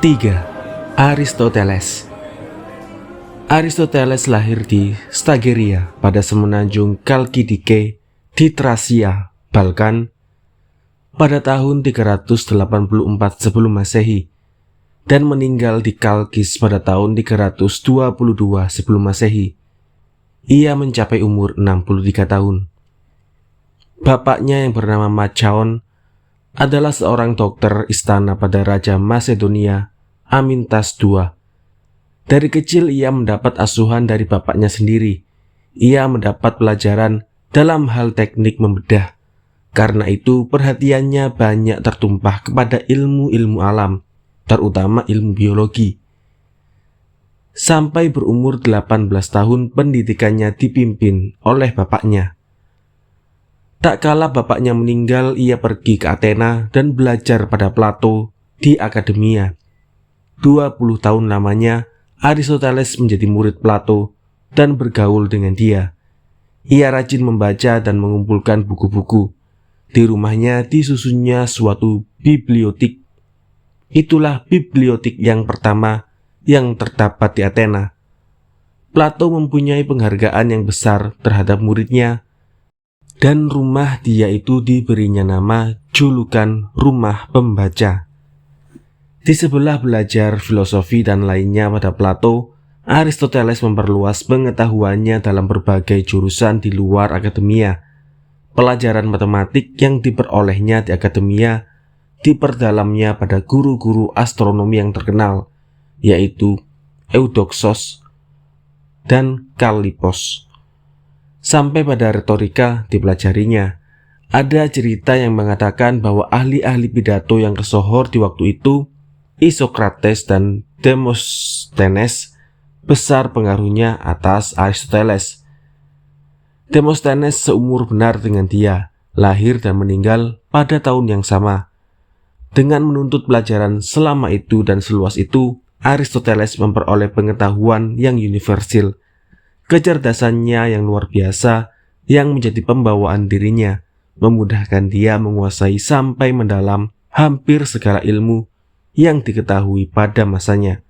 3. Aristoteles. Aristoteles lahir di Stagiria pada semenanjung Kalkidike di Tracia, Balkan pada tahun 384 sebelum Masehi dan meninggal di Kalkis pada tahun 322 sebelum Masehi. Ia mencapai umur 63 tahun. Bapaknya yang bernama Machaon adalah seorang dokter istana pada Raja Masedonia Amintas II. Dari kecil ia mendapat asuhan dari bapaknya sendiri. Ia mendapat pelajaran dalam hal teknik membedah. Karena itu perhatiannya banyak tertumpah kepada ilmu-ilmu alam, terutama ilmu biologi. Sampai berumur 18 tahun pendidikannya dipimpin oleh bapaknya. Tak kala bapaknya meninggal, ia pergi ke Athena dan belajar pada Plato di Akademia. 20 tahun lamanya, Aristoteles menjadi murid Plato dan bergaul dengan dia. Ia rajin membaca dan mengumpulkan buku-buku. Di rumahnya disusunnya suatu bibliotik. Itulah bibliotik yang pertama yang terdapat di Athena. Plato mempunyai penghargaan yang besar terhadap muridnya, dan rumah dia itu diberinya nama julukan Rumah Pembaca. Di sebelah belajar filosofi dan lainnya pada Plato, Aristoteles memperluas pengetahuannya dalam berbagai jurusan di luar akademia. Pelajaran matematik yang diperolehnya di akademia diperdalamnya pada guru-guru astronomi yang terkenal, yaitu Eudoxos dan Kallippos. Sampai pada retorika dipelajarinya. Ada cerita yang mengatakan bahwa ahli-ahli pidato yang tersohor di waktu itu, Isokrates dan Demosthenes, besar pengaruhnya atas Aristoteles. Demosthenes seumur benar dengan dia, lahir dan meninggal pada tahun yang sama. Dengan menuntut pelajaran selama itu dan seluas itu, Aristoteles memperoleh pengetahuan yang universal, kecerdasannya yang luar biasa yang menjadi pembawaan dirinya, memudahkan dia menguasai sampai mendalam hampir segala ilmu yang diketahui pada masanya.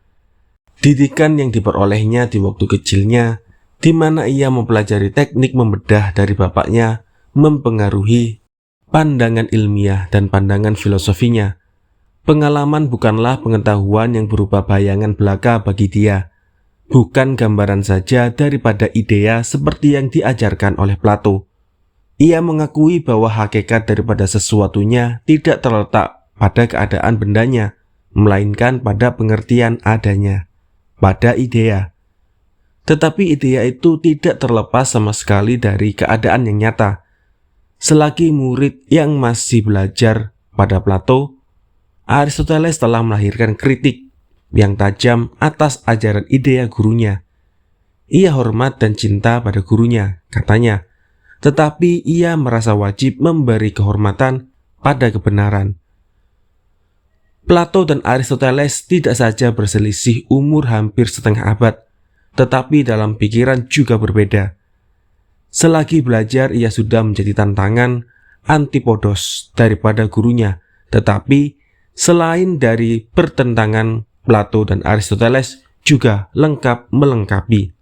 Didikan yang diperolehnya di waktu kecilnya, di mana ia mempelajari teknik membedah dari bapaknya, mempengaruhi pandangan ilmiah dan pandangan filosofinya. Pengalaman bukanlah pengetahuan yang berupa bayangan belaka bagi dia, bukan gambaran saja daripada idea seperti yang diajarkan oleh Plato. Ia mengakui bahwa hakikat daripada sesuatunya tidak terletak pada keadaan bendanya, melainkan pada pengertian adanya, pada idea. Tetapi idea itu tidak terlepas sama sekali dari keadaan yang nyata. Selagi murid yang masih belajar pada Plato, Aristoteles telah melahirkan kritik yang tajam atas ajaran idea gurunya. Ia hormat dan cinta pada gurunya, katanya, tetapi ia merasa wajib memberi kehormatan pada kebenaran. Plato dan Aristoteles tidak saja berselisih umur hampir setengah abad, tetapi dalam pikiran juga berbeda. Selagi belajar ia sudah menjadi tantangan antipodos daripada gurunya, tetapi selain dari pertentangan, Plato dan Aristoteles juga lengkap melengkapi.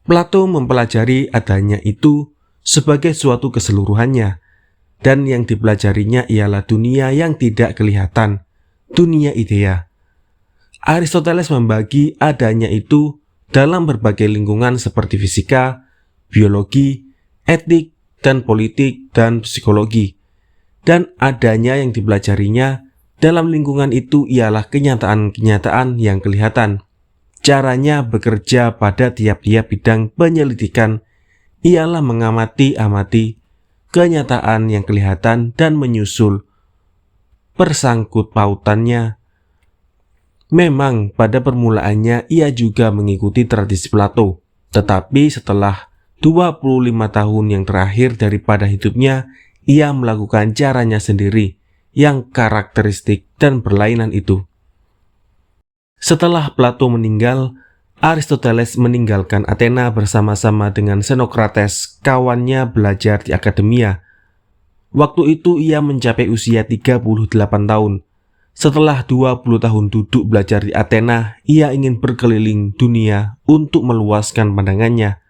Plato mempelajari adanya itu sebagai suatu keseluruhannya, dan yang dipelajarinya ialah dunia yang tidak kelihatan, dunia idea. Aristoteles membagi adanya itu dalam berbagai lingkungan seperti fisika, biologi, etik, dan politik, dan psikologi. Dan adanya yang dipelajarinya dalam lingkungan itu ialah kenyataan-kenyataan yang kelihatan. Caranya bekerja pada tiap-tiap bidang penyelidikan ialah mengamati kenyataan yang kelihatan dan menyusul persangkut pautannya. Memang pada permulaannya ia juga mengikuti tradisi Plato, tetapi setelah 25 tahun yang terakhir daripada hidupnya, ia melakukan caranya sendiri yang karakteristik dan berlainan itu. Setelah Plato meninggal, Aristoteles meninggalkan Athena bersama-sama dengan Xenocrates, kawannya belajar di Akademia. Waktu itu ia mencapai usia 38 tahun. Setelah 20 tahun duduk belajar di Athena, ia ingin berkeliling dunia untuk meluaskan pandangannya.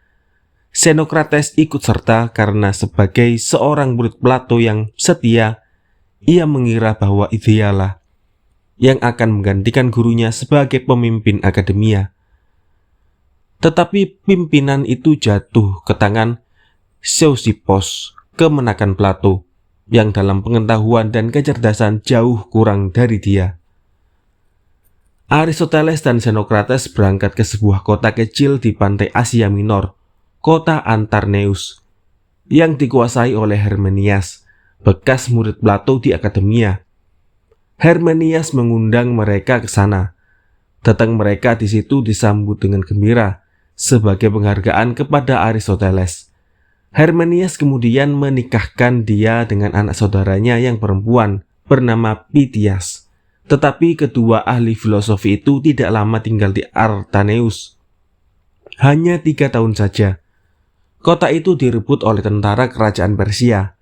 Xenocrates ikut serta karena sebagai seorang murid Plato yang setia, ia mengira bahwa dialah yang akan menggantikan gurunya sebagai pemimpin akademia. Tetapi pimpinan itu jatuh ke tangan Cheusippos, kemenakan Plato, yang dalam pengetahuan dan kecerdasan jauh kurang dari dia. Aristoteles dan Xenocrates berangkat ke sebuah kota kecil di pantai Asia Minor, kota Antarneus, yang dikuasai oleh Hermenias, bekas murid Plato di akademia. Hermenias mengundang mereka ke sana. Datang mereka di situ disambut dengan gembira sebagai penghargaan kepada Aristoteles. Hermenias kemudian menikahkan dia dengan anak saudaranya yang perempuan bernama Pythias. Tetapi kedua ahli filosofi itu tidak lama tinggal di Artaneus. Hanya 3 tahun saja. Kota itu direbut oleh tentara kerajaan Persia.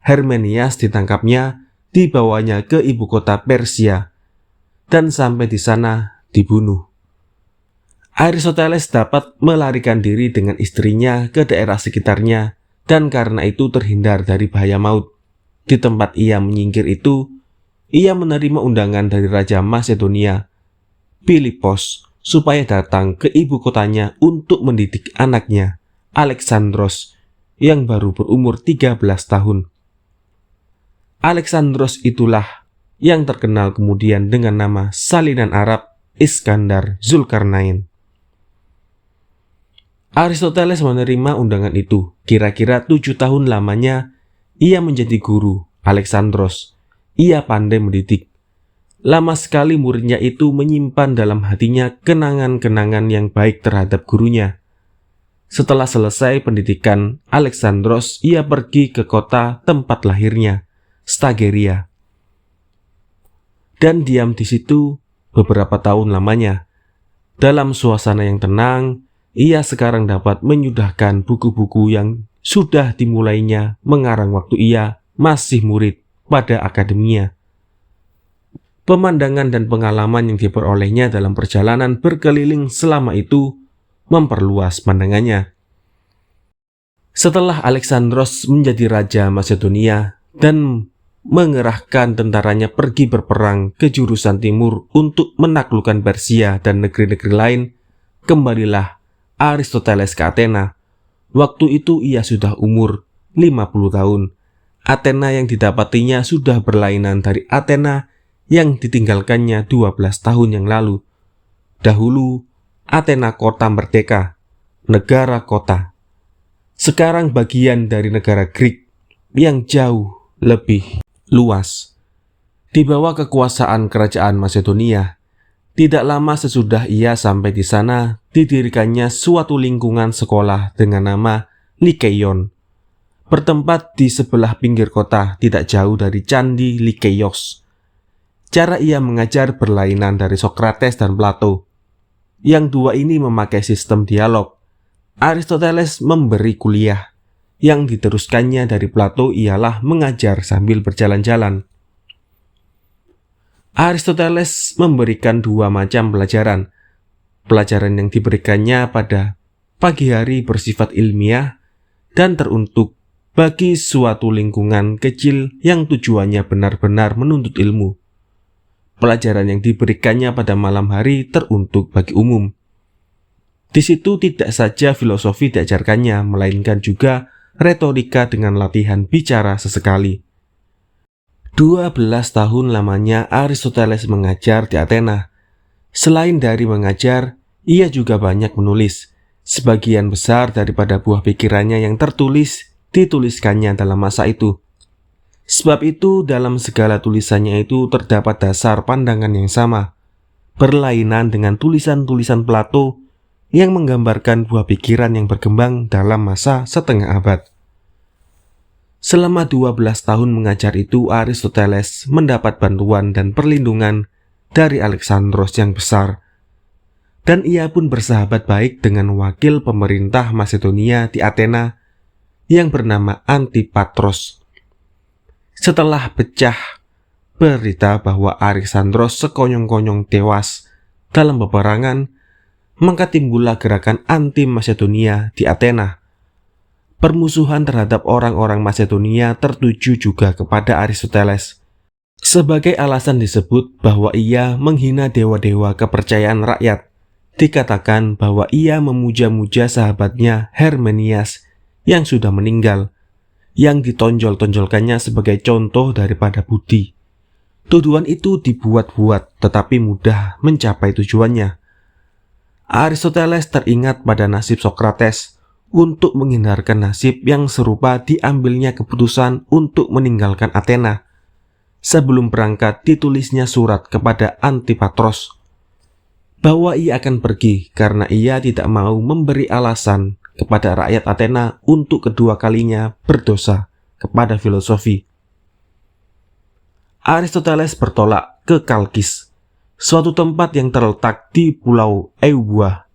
Hermenias ditangkapnya, dibawanya ke ibu kota Persia, dan sampai di sana dibunuh. Aristoteles dapat melarikan diri dengan istrinya ke daerah sekitarnya dan karena itu terhindar dari bahaya maut. Di tempat ia menyingkir itu, ia menerima undangan dari Raja Macedonia, Philippos, supaya datang ke ibu kotanya untuk mendidik anaknya, Alexandros, yang baru berumur 13 tahun. Alexandros itulah yang terkenal kemudian dengan nama salinan Arab Iskandar Zulkarnain. Aristoteles menerima undangan itu. Kira-kira 7 tahun lamanya ia menjadi guru Alexandros. Ia pandai mendidik. Lama sekali muridnya itu menyimpan dalam hatinya kenangan-kenangan yang baik terhadap gurunya. Setelah selesai pendidikan Alexandros, ia pergi ke kota tempat lahirnya, Stageria, dan diam di situ beberapa tahun lamanya. Dalam suasana yang tenang, ia sekarang dapat menyudahkan buku-buku yang sudah dimulainya mengarang waktu ia masih murid pada akademia. Pemandangan dan pengalaman yang diperolehnya dalam perjalanan berkeliling selama itu memperluas pandangannya. Setelah Alexandros menjadi raja Macedonia dan mengerahkan tentaranya pergi berperang ke jurusan timur untuk menaklukkan Persia dan negeri-negeri lain, kembalilah Aristoteles ke Athena. Waktu itu ia sudah umur 50 tahun. Athena yang didapatinya sudah berlainan dari Athena yang ditinggalkannya 12 tahun yang lalu. Dahulu, Athena kota merdeka, negara kota. Sekarang bagian dari negara Greek yang jauh lebih luas. Di bawah kekuasaan kerajaan Macedonia. Tidak lama sesudah ia sampai di sana, didirikannya suatu lingkungan sekolah dengan nama Likeion, bertempat di sebelah pinggir kota tidak jauh dari Candi Likeios. Cara ia mengajar berlainan dari Sokrates dan Plato. Yang dua ini memakai sistem dialog. Aristoteles memberi kuliah. Yang diteruskannya dari Plato ialah mengajar sambil berjalan-jalan. Aristoteles memberikan 2 macam pelajaran. Pelajaran yang diberikannya pada pagi hari bersifat ilmiah dan teruntuk bagi suatu lingkungan kecil yang tujuannya benar-benar menuntut ilmu. Pelajaran yang diberikannya pada malam hari teruntuk bagi umum. Di situ tidak saja filosofi diajarkannya, melainkan juga retorika dengan latihan bicara sesekali. 12 tahun lamanya Aristoteles mengajar di Athena. Selain dari mengajar, ia juga banyak menulis. Sebagian besar daripada buah pikirannya yang tertulis, dituliskannya dalam masa itu. Sebab itu dalam segala tulisannya itu terdapat dasar pandangan yang sama, berlainan dengan tulisan-tulisan Plato yang menggambarkan buah pikiran yang berkembang dalam masa setengah abad. Selama 12 tahun mengajar itu, Aristoteles mendapat bantuan dan perlindungan dari Alexandros yang besar. Dan ia pun bersahabat baik dengan wakil pemerintah Macedonia di Athena yang bernama Antipatros. Setelah pecah berita bahwa Alexandros sekonyong-konyong tewas dalam peperangan, maka timbullah gerakan anti-Macedonia di Athena. Permusuhan terhadap orang-orang Macedonia tertuju juga kepada Aristoteles. Sebagai alasan disebut bahwa ia menghina dewa-dewa kepercayaan rakyat. Dikatakan bahwa ia memuja-muja sahabatnya Hermenias yang sudah meninggal, yang ditonjol-tonjolkannya sebagai contoh daripada budi. Tuduhan itu dibuat-buat tetapi mudah mencapai tujuannya. Aristoteles teringat pada nasib Sokrates untuk menghindarkan nasib yang serupa diambilnya keputusan untuk meninggalkan Athena. Sebelum berangkat ditulisnya surat kepada Antipatros bahwa ia akan pergi karena ia tidak mau memberi alasan kepada rakyat Athena untuk kedua kalinya berdosa kepada filosofi. Aristoteles bertolak ke Kalkis, suatu tempat yang terletak di Pulau Eubua.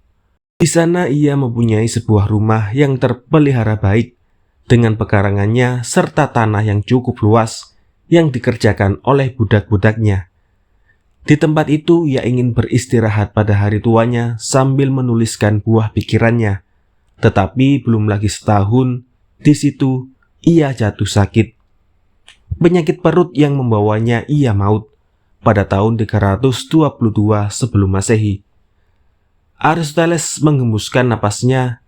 Di sana ia mempunyai sebuah rumah yang terpelihara baik dengan pekarangannya serta tanah yang cukup luas yang dikerjakan oleh budak-budaknya. Di tempat itu ia ingin beristirahat pada hari tuanya sambil menuliskan buah pikirannya. Tetapi belum lagi setahun, di situ ia jatuh sakit. Penyakit perut yang membawanya ia maut pada tahun 322 sebelum Masehi. Aristoteles menghembuskan napasnya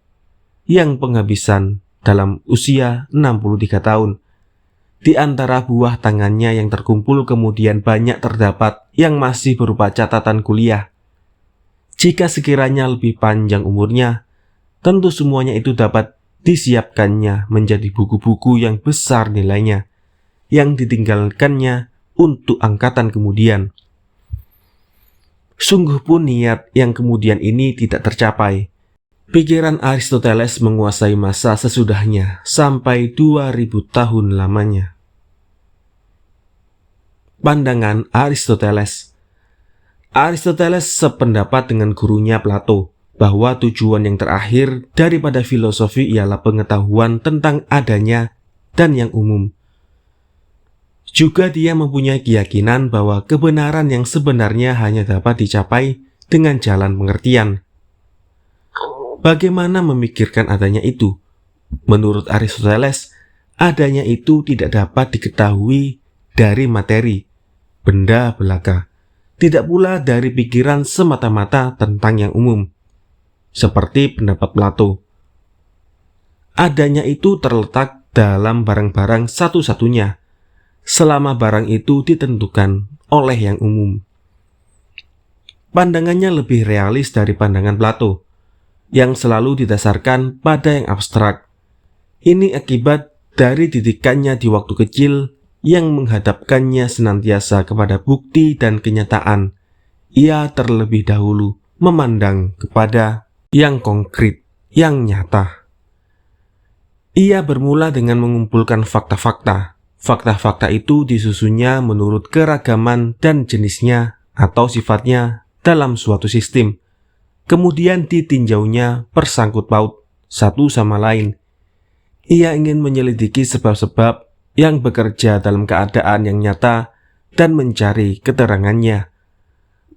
yang penghabisan dalam usia 63 tahun. Di antara buah tangannya yang terkumpul kemudian banyak terdapat yang masih berupa catatan kuliah. Jika sekiranya lebih panjang umurnya, tentu semuanya itu dapat disiapkannya menjadi buku-buku yang besar nilainya, yang ditinggalkannya untuk angkatan kemudian. Sungguh pun niat yang kemudian ini tidak tercapai. Pikiran Aristoteles menguasai masa sesudahnya sampai 2000 tahun lamanya. Pandangan Aristoteles. Aristoteles sependapat dengan gurunya Plato bahwa tujuan yang terakhir daripada filosofi ialah pengetahuan tentang adanya dan yang umum. Juga dia mempunyai keyakinan bahwa kebenaran yang sebenarnya hanya dapat dicapai dengan jalan pengertian. Bagaimana memikirkan adanya itu? Menurut Aristoteles, adanya itu tidak dapat diketahui dari materi, benda belaka, tidak pula dari pikiran semata-mata tentang yang umum, seperti pendapat Plato. Adanya itu terletak dalam barang-barang satu-satunya, selama barang itu ditentukan oleh yang umum. Pandangannya lebih realis dari pandangan Plato, yang selalu didasarkan pada yang abstrak. Ini akibat dari didikannya di waktu kecil yang menghadapkannya senantiasa kepada bukti dan kenyataan. Ia terlebih dahulu memandang kepada yang konkret, yang nyata. Ia bermula dengan mengumpulkan fakta-fakta. Fakta-fakta itu disusunnya menurut keragaman dan jenisnya atau sifatnya dalam suatu sistem. Kemudian ditinjaunya bersangkut paut satu sama lain. Ia ingin menyelidiki sebab-sebab yang bekerja dalam keadaan yang nyata dan mencari keterangannya.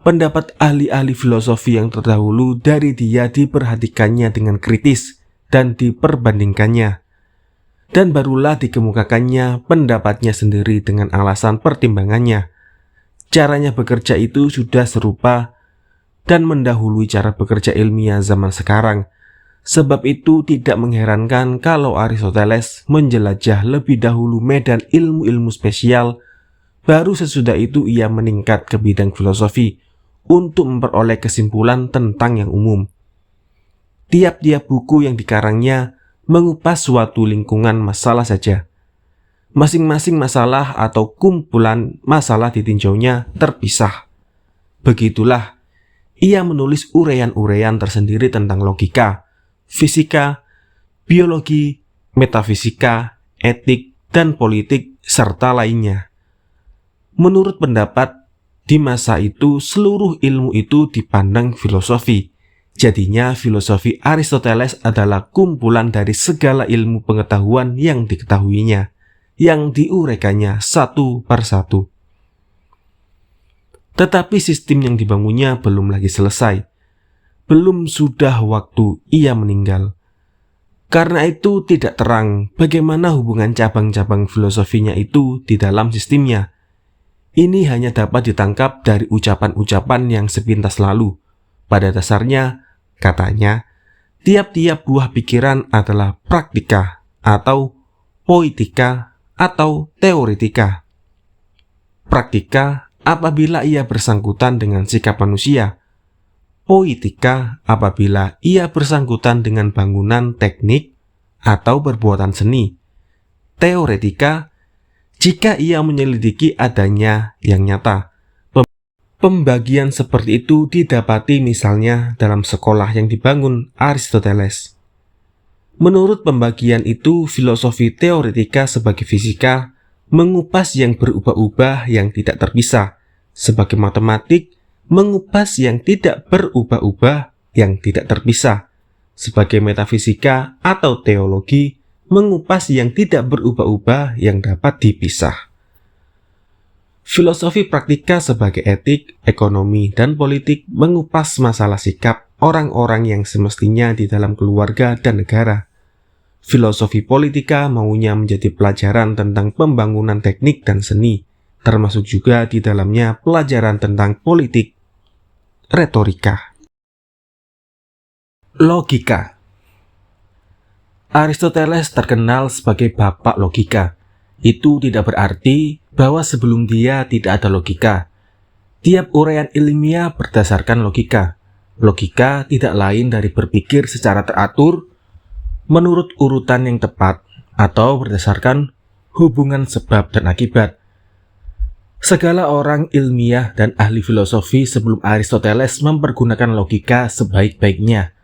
Pendapat ahli-ahli filosofi yang terdahulu dari dia diperhatikannya dengan kritis dan diperbandingkannya. Dan barulah dikemukakannya pendapatnya sendiri dengan alasan pertimbangannya. Caranya bekerja itu sudah serupa dan mendahului cara bekerja ilmiah zaman sekarang. Sebab itu tidak mengherankan kalau Aristoteles menjelajah lebih dahulu medan ilmu-ilmu spesial, baru sesudah itu ia meningkat ke bidang filosofi untuk memperoleh kesimpulan tentang yang umum. Tiap-tiap buku yang dikarangnya mengupas suatu lingkungan masalah saja. Masing-masing masalah atau kumpulan masalah ditinjaunya terpisah. Begitulah, ia menulis uraian-uraian tersendiri tentang logika, fisika, biologi, metafisika, etik, dan politik, serta lainnya. Menurut pendapat, di masa itu seluruh ilmu itu dipandang filosofi. Jadinya filosofi Aristoteles adalah kumpulan dari segala ilmu pengetahuan yang diketahuinya, yang diuraikannya satu persatu. Tetapi sistem yang dibangunnya belum lagi selesai. Belum sudah waktu ia meninggal. Karena itu tidak terang bagaimana hubungan cabang-cabang filosofinya itu di dalam sistemnya. Ini hanya dapat ditangkap dari ucapan-ucapan yang sepintas lalu. Pada dasarnya, katanya, tiap-tiap buah pikiran adalah praktika atau poetika atau teoretika. Praktika apabila ia bersangkutan dengan sikap manusia. Poetika apabila ia bersangkutan dengan bangunan teknik atau perbuatan seni. Teoretika jika ia menyelidiki adanya yang nyata. Pembagian seperti itu didapati misalnya dalam sekolah yang dibangun Aristoteles. Menurut pembagian itu, filosofi teoretika sebagai fisika mengupas yang berubah-ubah yang tidak terpisah, sebagai matematik mengupas yang tidak berubah-ubah yang tidak terpisah, sebagai metafisika atau teologi mengupas yang tidak berubah-ubah yang dapat dipisah. Filosofi praktika sebagai etik, ekonomi, dan politik mengupas masalah sikap orang-orang yang semestinya di dalam keluarga dan negara. Filosofi politika maunya menjadi pelajaran tentang pembangunan teknik dan seni, termasuk juga di dalamnya pelajaran tentang politik, retorika. Logika. Aristoteles terkenal sebagai bapak logika. Itu tidak berarti bahwa sebelum dia tidak ada logika. Tiap uraian ilmiah berdasarkan logika. Logika tidak lain dari berpikir secara teratur, menurut urutan yang tepat, atau berdasarkan hubungan sebab dan akibat. Segala orang ilmiah dan ahli filosofi sebelum Aristoteles mempergunakan logika sebaik-baiknya.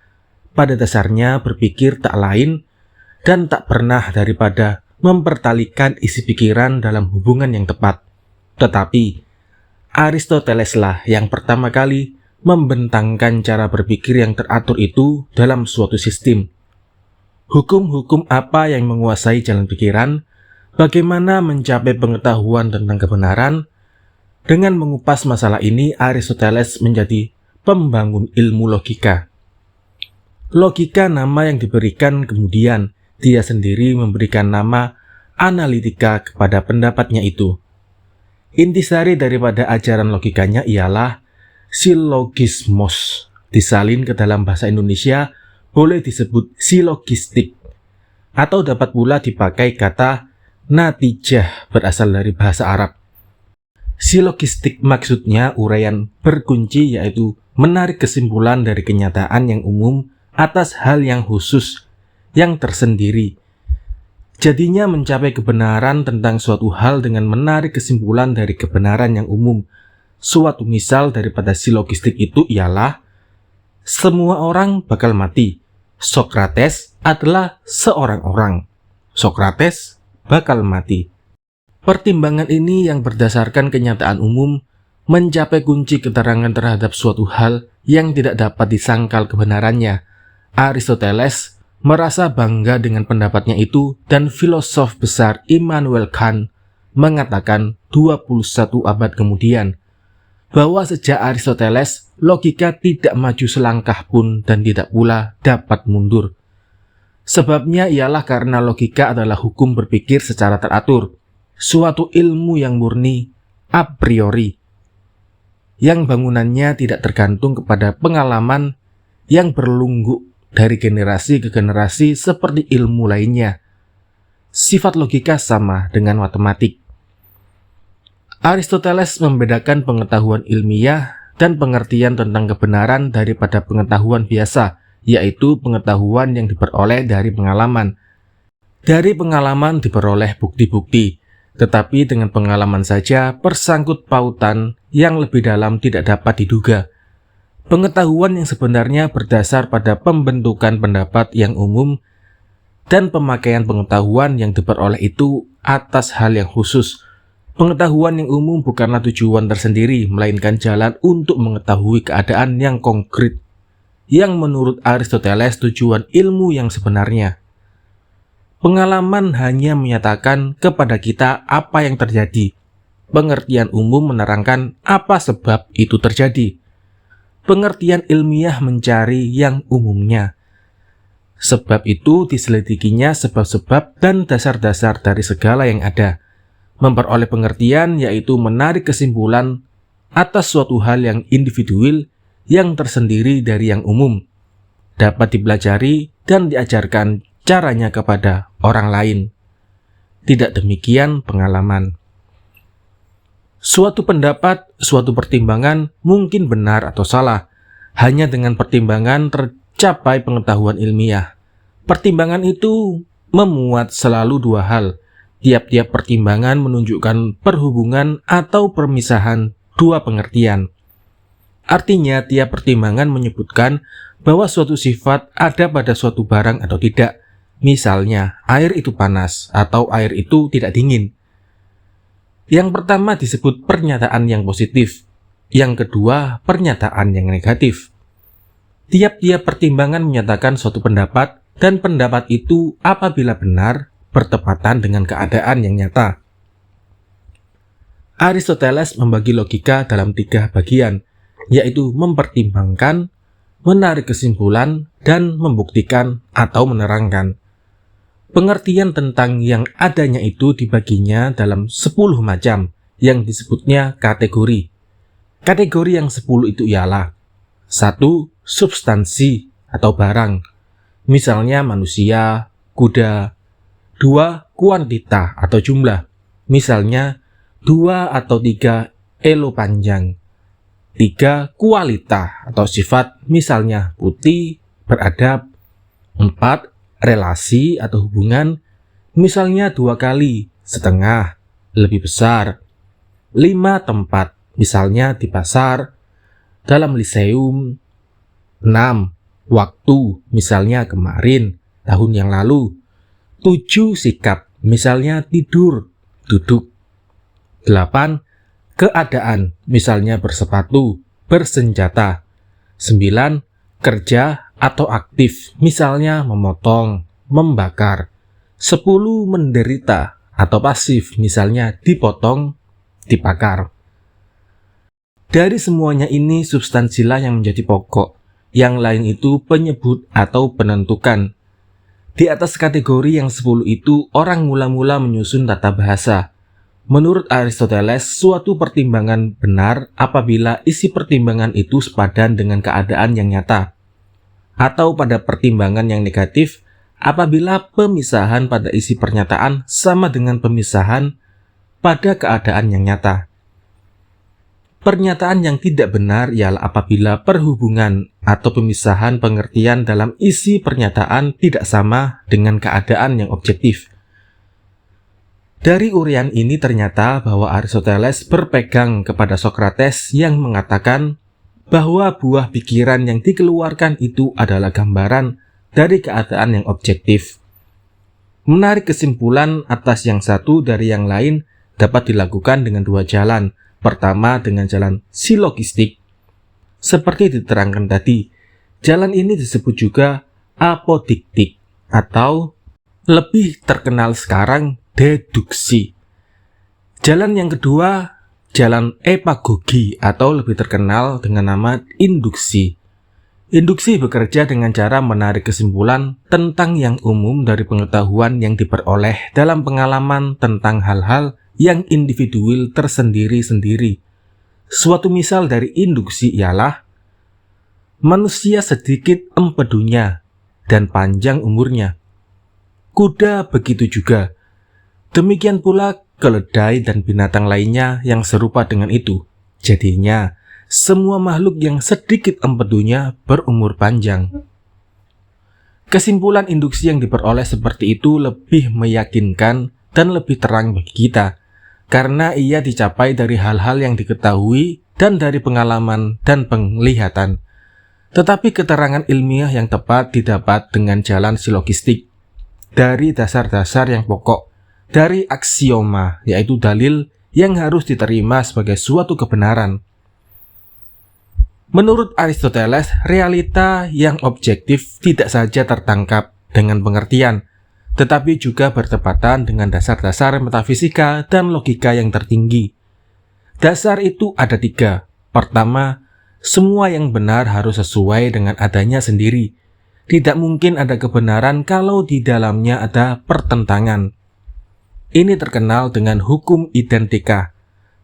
Pada dasarnya berpikir tak lain dan tak pernah daripada mempertalikan isi pikiran dalam hubungan yang tepat. Tetapi Aristoteleslah yang pertama kali membentangkan cara berpikir yang teratur itu dalam suatu sistem. Hukum-hukum apa yang menguasai jalan pikiran, bagaimana mencapai pengetahuan tentang kebenaran. Dengan mengupas masalah ini, Aristoteles menjadi pembangun ilmu logika. Logika nama yang diberikan kemudian, dia sendiri memberikan nama analitika kepada pendapatnya itu. Intisari daripada ajaran logikanya ialah silogismos. Disalin ke dalam bahasa Indonesia boleh disebut silogistik, atau dapat pula dipakai kata natijah berasal dari bahasa Arab. Silogistik maksudnya uraian berkunci, yaitu menarik kesimpulan dari kenyataan yang umum atas hal yang khusus, yang tersendiri. Jadinya mencapai kebenaran tentang suatu hal dengan menarik kesimpulan dari kebenaran yang umum. Suatu misal daripada silogistik itu ialah semua orang bakal mati. Sokrates adalah seorang orang. Sokrates bakal mati. Pertimbangan ini yang berdasarkan kenyataan umum mencapai kunci keterangan terhadap suatu hal yang tidak dapat disangkal kebenarannya. Aristoteles merasa bangga dengan pendapatnya itu, dan filosof besar Immanuel Kant mengatakan 21 abad kemudian bahwa sejak Aristoteles, logika tidak maju selangkah pun dan tidak pula dapat mundur. Sebabnya ialah karena logika adalah hukum berpikir secara teratur, suatu ilmu yang murni a priori, yang bangunannya tidak tergantung kepada pengalaman yang berlunggu dari generasi ke generasi seperti ilmu lainnya. Sifat logika sama dengan matematik. Aristoteles membedakan pengetahuan ilmiah dan pengertian tentang kebenaran daripada pengetahuan biasa, yaitu pengetahuan yang diperoleh dari pengalaman. Dari pengalaman diperoleh bukti-bukti, tetapi dengan pengalaman saja persangkut pautan yang lebih dalam tidak dapat diduga. Pengetahuan yang sebenarnya berdasar pada pembentukan pendapat yang umum dan pemakaian pengetahuan yang diperoleh itu atas hal yang khusus. Pengetahuan yang umum bukanlah tujuan tersendiri, melainkan jalan untuk mengetahui keadaan yang konkret, yang menurut Aristoteles tujuan ilmu yang sebenarnya. Pengalaman hanya menyatakan kepada kita apa yang terjadi. Pengertian umum menerangkan apa sebab itu terjadi. Pengertian ilmiah mencari yang umumnya. Sebab itu diselidikinya sebab-sebab dan dasar-dasar dari segala yang ada. Memperoleh pengertian yaitu menarik kesimpulan atas suatu hal yang individual yang tersendiri dari yang umum. Dapat dipelajari dan diajarkan caranya kepada orang lain. Tidak demikian pengalaman. Suatu pendapat, suatu pertimbangan mungkin benar atau salah. Hanya dengan pertimbangan tercapai pengetahuan ilmiah. Pertimbangan itu memuat selalu dua hal. Tiap-tiap pertimbangan menunjukkan perhubungan atau permisahan dua pengertian. Artinya, tiap pertimbangan menyebutkan bahwa suatu sifat ada pada suatu barang atau tidak. Misalnya, air itu panas atau air itu tidak dingin. Yang pertama disebut pernyataan yang positif. Yang kedua, pernyataan yang negatif. Tiap-tiap pertimbangan menyatakan suatu pendapat, dan pendapat itu apabila benar, bertepatan dengan keadaan yang nyata. Aristoteles membagi logika dalam 3 bagian, yaitu mempertimbangkan, menarik kesimpulan, dan membuktikan atau menerangkan. Pengertian tentang yang adanya itu dibaginya dalam 10 macam, yang disebutnya kategori. Kategori yang 10 itu ialah 1. Substansi atau barang, misalnya manusia, kuda. 2. Kuantita atau jumlah, misalnya 2 atau 3 elo panjang. 3. Kualita atau sifat, misalnya putih, beradab. 4. Relasi atau hubungan, misalnya 2 kali, setengah, lebih besar. 5. Tempat, misalnya di pasar, dalam liseum. 6. Waktu, misalnya kemarin, tahun yang lalu. 7. Sikap, misalnya tidur, duduk. 8. Keadaan, misalnya bersepatu, bersenjata. 9. Kerja atau aktif, misalnya memotong, membakar. 10. Menderita atau pasif, misalnya dipotong, dibakar. Dari semuanya ini substansilah yang menjadi pokok. Yang lain itu penyebut atau penentukan. Di atas kategori yang 10 itu, orang mula-mula menyusun tata bahasa. Menurut Aristoteles, suatu pertimbangan benar apabila isi pertimbangan itu sepadan dengan keadaan yang nyata. Atau pada pertimbangan yang negatif, apabila pemisahan pada isi pernyataan sama dengan pemisahan pada keadaan yang nyata. Pernyataan yang tidak benar ialah apabila perhubungan atau pemisahan pengertian dalam isi pernyataan tidak sama dengan keadaan yang objektif. Dari uraian ini ternyata bahwa Aristoteles berpegang kepada Sokrates yang mengatakan bahwa buah pikiran yang dikeluarkan itu adalah gambaran dari keadaan yang objektif. Menarik kesimpulan atas yang satu dari yang lain dapat dilakukan dengan 2 jalan. Pertama, dengan jalan silogistik. Seperti diterangkan tadi, jalan ini disebut juga apodiktik atau lebih terkenal sekarang deduksi. Jalan yang kedua, jalan epagogi atau lebih terkenal dengan nama induksi. Induksi bekerja dengan cara menarik kesimpulan tentang yang umum dari pengetahuan yang diperoleh dalam pengalaman tentang hal-hal yang individual tersendiri-sendiri. Suatu misal dari induksi ialah manusia sedikit empedunya dan panjang umurnya. Kuda begitu juga. Demikian pula keledai dan binatang lainnya yang serupa dengan itu. Jadinya, semua makhluk yang sedikit empedunya berumur panjang. Kesimpulan induksi yang diperoleh seperti itu lebih meyakinkan dan lebih terang bagi kita, karena ia dicapai dari hal-hal yang diketahui dan dari pengalaman dan penglihatan. Tetapi keterangan ilmiah yang tepat didapat dengan jalan silogistik, dari dasar-dasar yang pokok, dari aksioma, yaitu dalil yang harus diterima sebagai suatu kebenaran. Menurut Aristoteles, realita yang objektif tidak saja tertangkap dengan pengertian, tetapi juga bertepatan dengan dasar-dasar metafisika dan logika yang tertinggi. Dasar itu ada 3. Pertama, semua yang benar harus sesuai dengan adanya sendiri. Tidak mungkin ada kebenaran kalau di dalamnya ada pertentangan. Ini terkenal dengan hukum identika.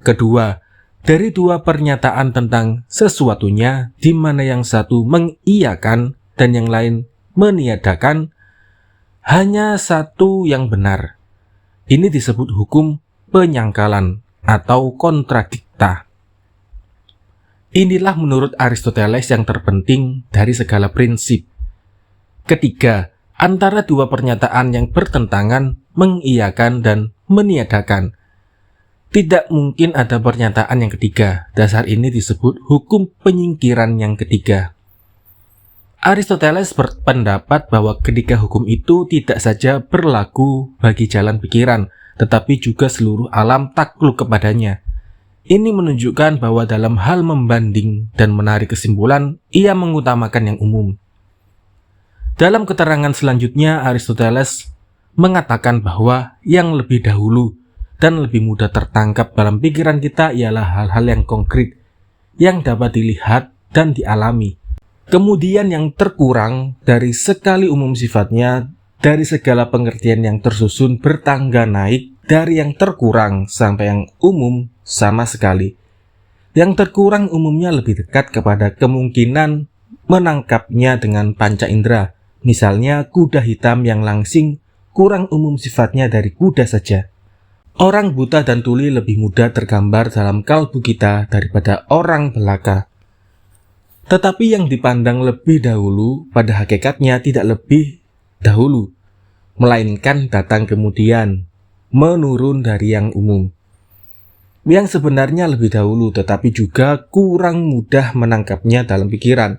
Kedua, dari 2 pernyataan tentang sesuatunya, di mana yang satu mengiyakan dan yang lain meniadakan, hanya satu yang benar. Ini disebut hukum penyangkalan atau kontradikta. Inilah menurut Aristoteles yang terpenting dari segala prinsip. Ketiga, antara 2 pernyataan yang bertentangan, mengiyakan dan meniadakan. Tidak mungkin ada pernyataan yang ketiga. Dasar ini disebut hukum penyingkiran yang ketiga. Aristoteles berpendapat bahwa ketiga hukum itu tidak saja berlaku bagi jalan pikiran, tetapi juga seluruh alam takluk kepadanya. Ini menunjukkan bahwa dalam hal membanding dan menarik kesimpulan, ia mengutamakan yang umum. Dalam keterangan selanjutnya, Aristoteles mengatakan bahwa yang lebih dahulu dan lebih mudah tertangkap dalam pikiran kita ialah hal-hal yang konkret, yang dapat dilihat dan dialami. Kemudian yang terkurang dari sekali umum sifatnya, dari segala pengertian yang tersusun bertangga naik, dari yang terkurang sampai yang umum sama sekali. Yang terkurang umumnya lebih dekat kepada kemungkinan menangkapnya dengan panca indera. Misalnya kuda hitam yang langsing kurang umum sifatnya dari kuda saja. Orang buta dan tuli lebih mudah tergambar dalam kalbu kita daripada orang belaka. Tetapi yang dipandang lebih dahulu pada hakikatnya tidak lebih dahulu, melainkan datang kemudian, menurun dari yang umum. Yang sebenarnya lebih dahulu tetapi juga kurang mudah menangkapnya dalam pikiran.